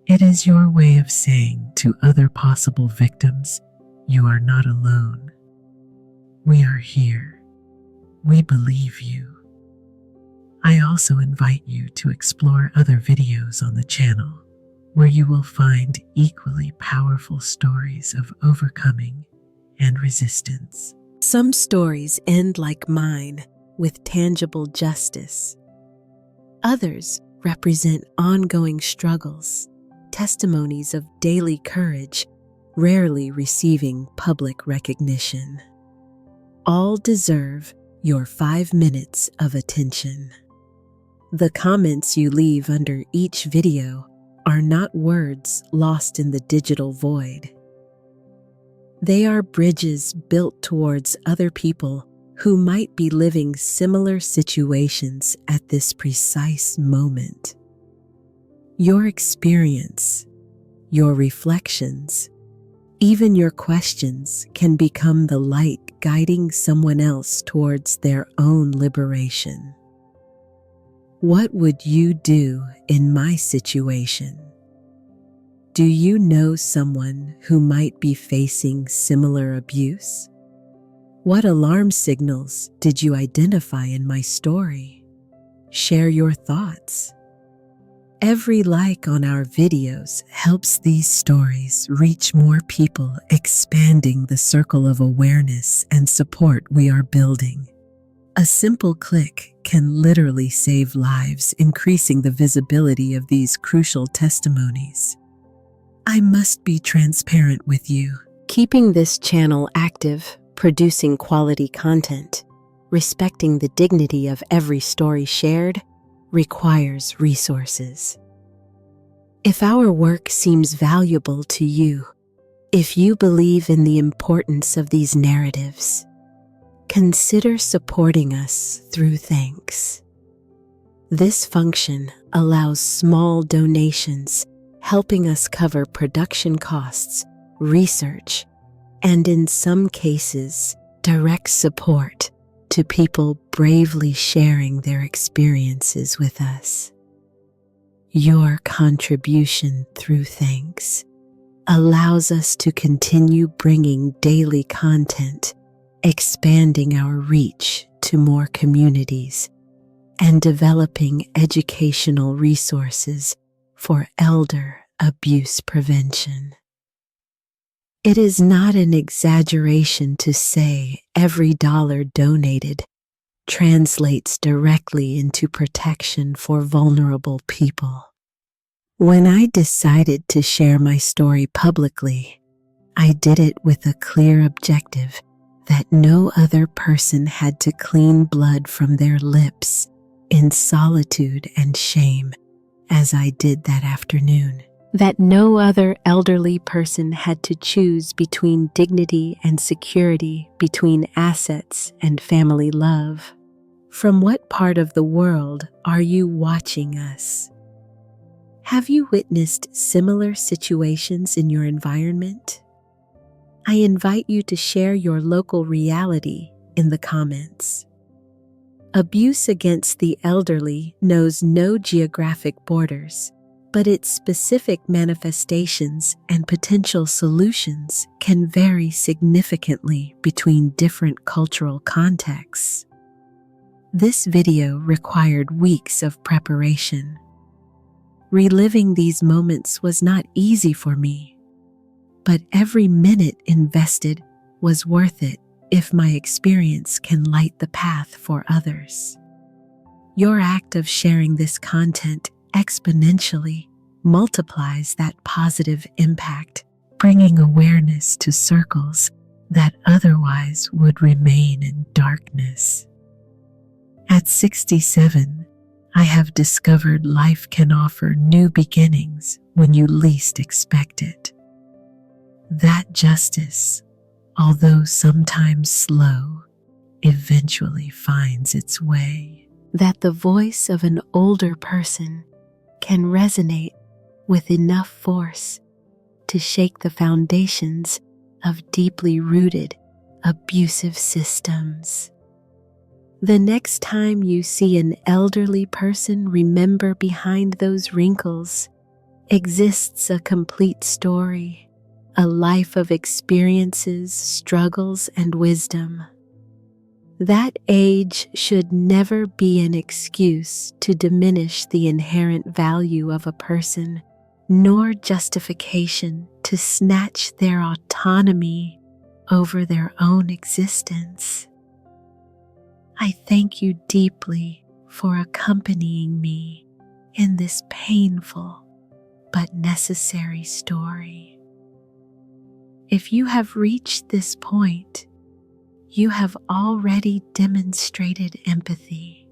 It is your way of saying to other possible victims, you are not alone. We are here. We believe you. I also invite you to explore other videos on the channel, where you will find equally powerful stories of overcoming and resistance. Some stories end like mine, with tangible justice. Others represent ongoing struggles, testimonies of daily courage, rarely receiving public recognition. All deserve your 5 minutes of attention. The comments you leave under each video are not words lost in the digital void. They are bridges built towards other people who might be living similar situations at this precise moment. Your experience, your reflections, even your questions can become the light guiding someone else towards their own liberation. What would you do in my situation? Do you know someone who might be facing similar abuse? What alarm signals did you identify in my story? Share your thoughts. Every like on our videos helps these stories reach more people, expanding the circle of awareness and support we are building. A simple click can literally save lives, increasing the visibility of these crucial testimonies. I must be transparent with you. Keeping this channel active, producing quality content, respecting the dignity of every story shared, requires resources. If our work seems valuable to you, if you believe in the importance of these narratives, consider supporting us through thanks. This function allows small donations, helping us cover production costs, research, and in some cases, direct support to people bravely sharing their experiences with us. Your contribution through thanks allows us to continue bringing daily content, expanding our reach to more communities, and developing educational resources for elder abuse prevention. It is not an exaggeration to say every dollar donated translates directly into protection for vulnerable people. When I decided to share my story publicly, I did it with a clear objective that no other person had to clean blood from their lips in solitude and shame as I did that afternoon. That no other elderly person had to choose between dignity and security, between assets and family love. From what part of the world are you watching us? Have you witnessed similar situations in your environment? I invite you to share your local reality in the comments. Abuse against the elderly knows no geographic borders, but its specific manifestations and potential solutions can vary significantly between different cultural contexts. This video required weeks of preparation. Reliving these moments was not easy for me, but every minute invested was worth it if my experience can light the path for others. Your act of sharing this content exponentially multiplies that positive impact, bringing awareness to circles that otherwise would remain in darkness. At 67, I have discovered life can offer new beginnings when you least expect it. That justice, although sometimes slow, eventually finds its way. That the voice of an older person can resonate with enough force to shake the foundations of deeply rooted, abusive systems. The next time you see an elderly person, remember behind those wrinkles exists a complete story, a life of experiences, struggles, and wisdom. That age should never be an excuse to diminish the inherent value of a person, nor justification to snatch their autonomy over their own existence. I thank you deeply for accompanying me in this painful but necessary story. If you have reached this point, you have already demonstrated empathy.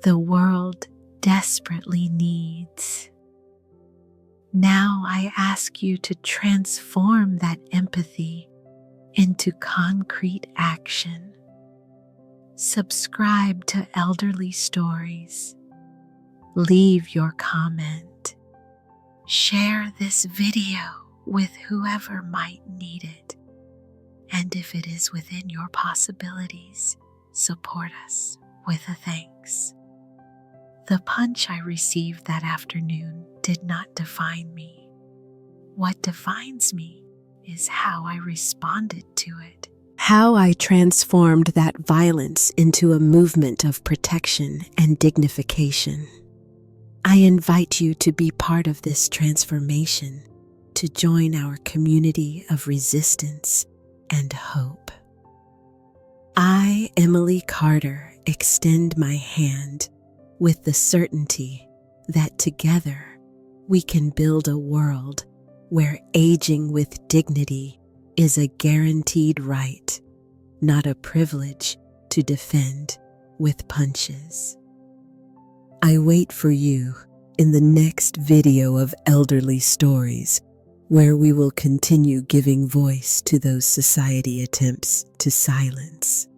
The world desperately needs. Now I ask you to transform that empathy into concrete action. Subscribe to Elderly Stories. Leave your comment. Share this video with whoever might need it. And if it is within your possibilities, support us with a thanks. The punch I received that afternoon did not define me. What defines me is how I responded to it. How I transformed that violence into a movement of protection and dignification. I invite you to be part of this transformation, to join our community of resistance and hope. I, Emily Carter, extend my hand with the certainty that together we can build a world where aging with dignity is a guaranteed right, not a privilege to defend with punches. I wait for you in the next video of Elderly Stories, where we will continue giving voice to those society attempts to silence.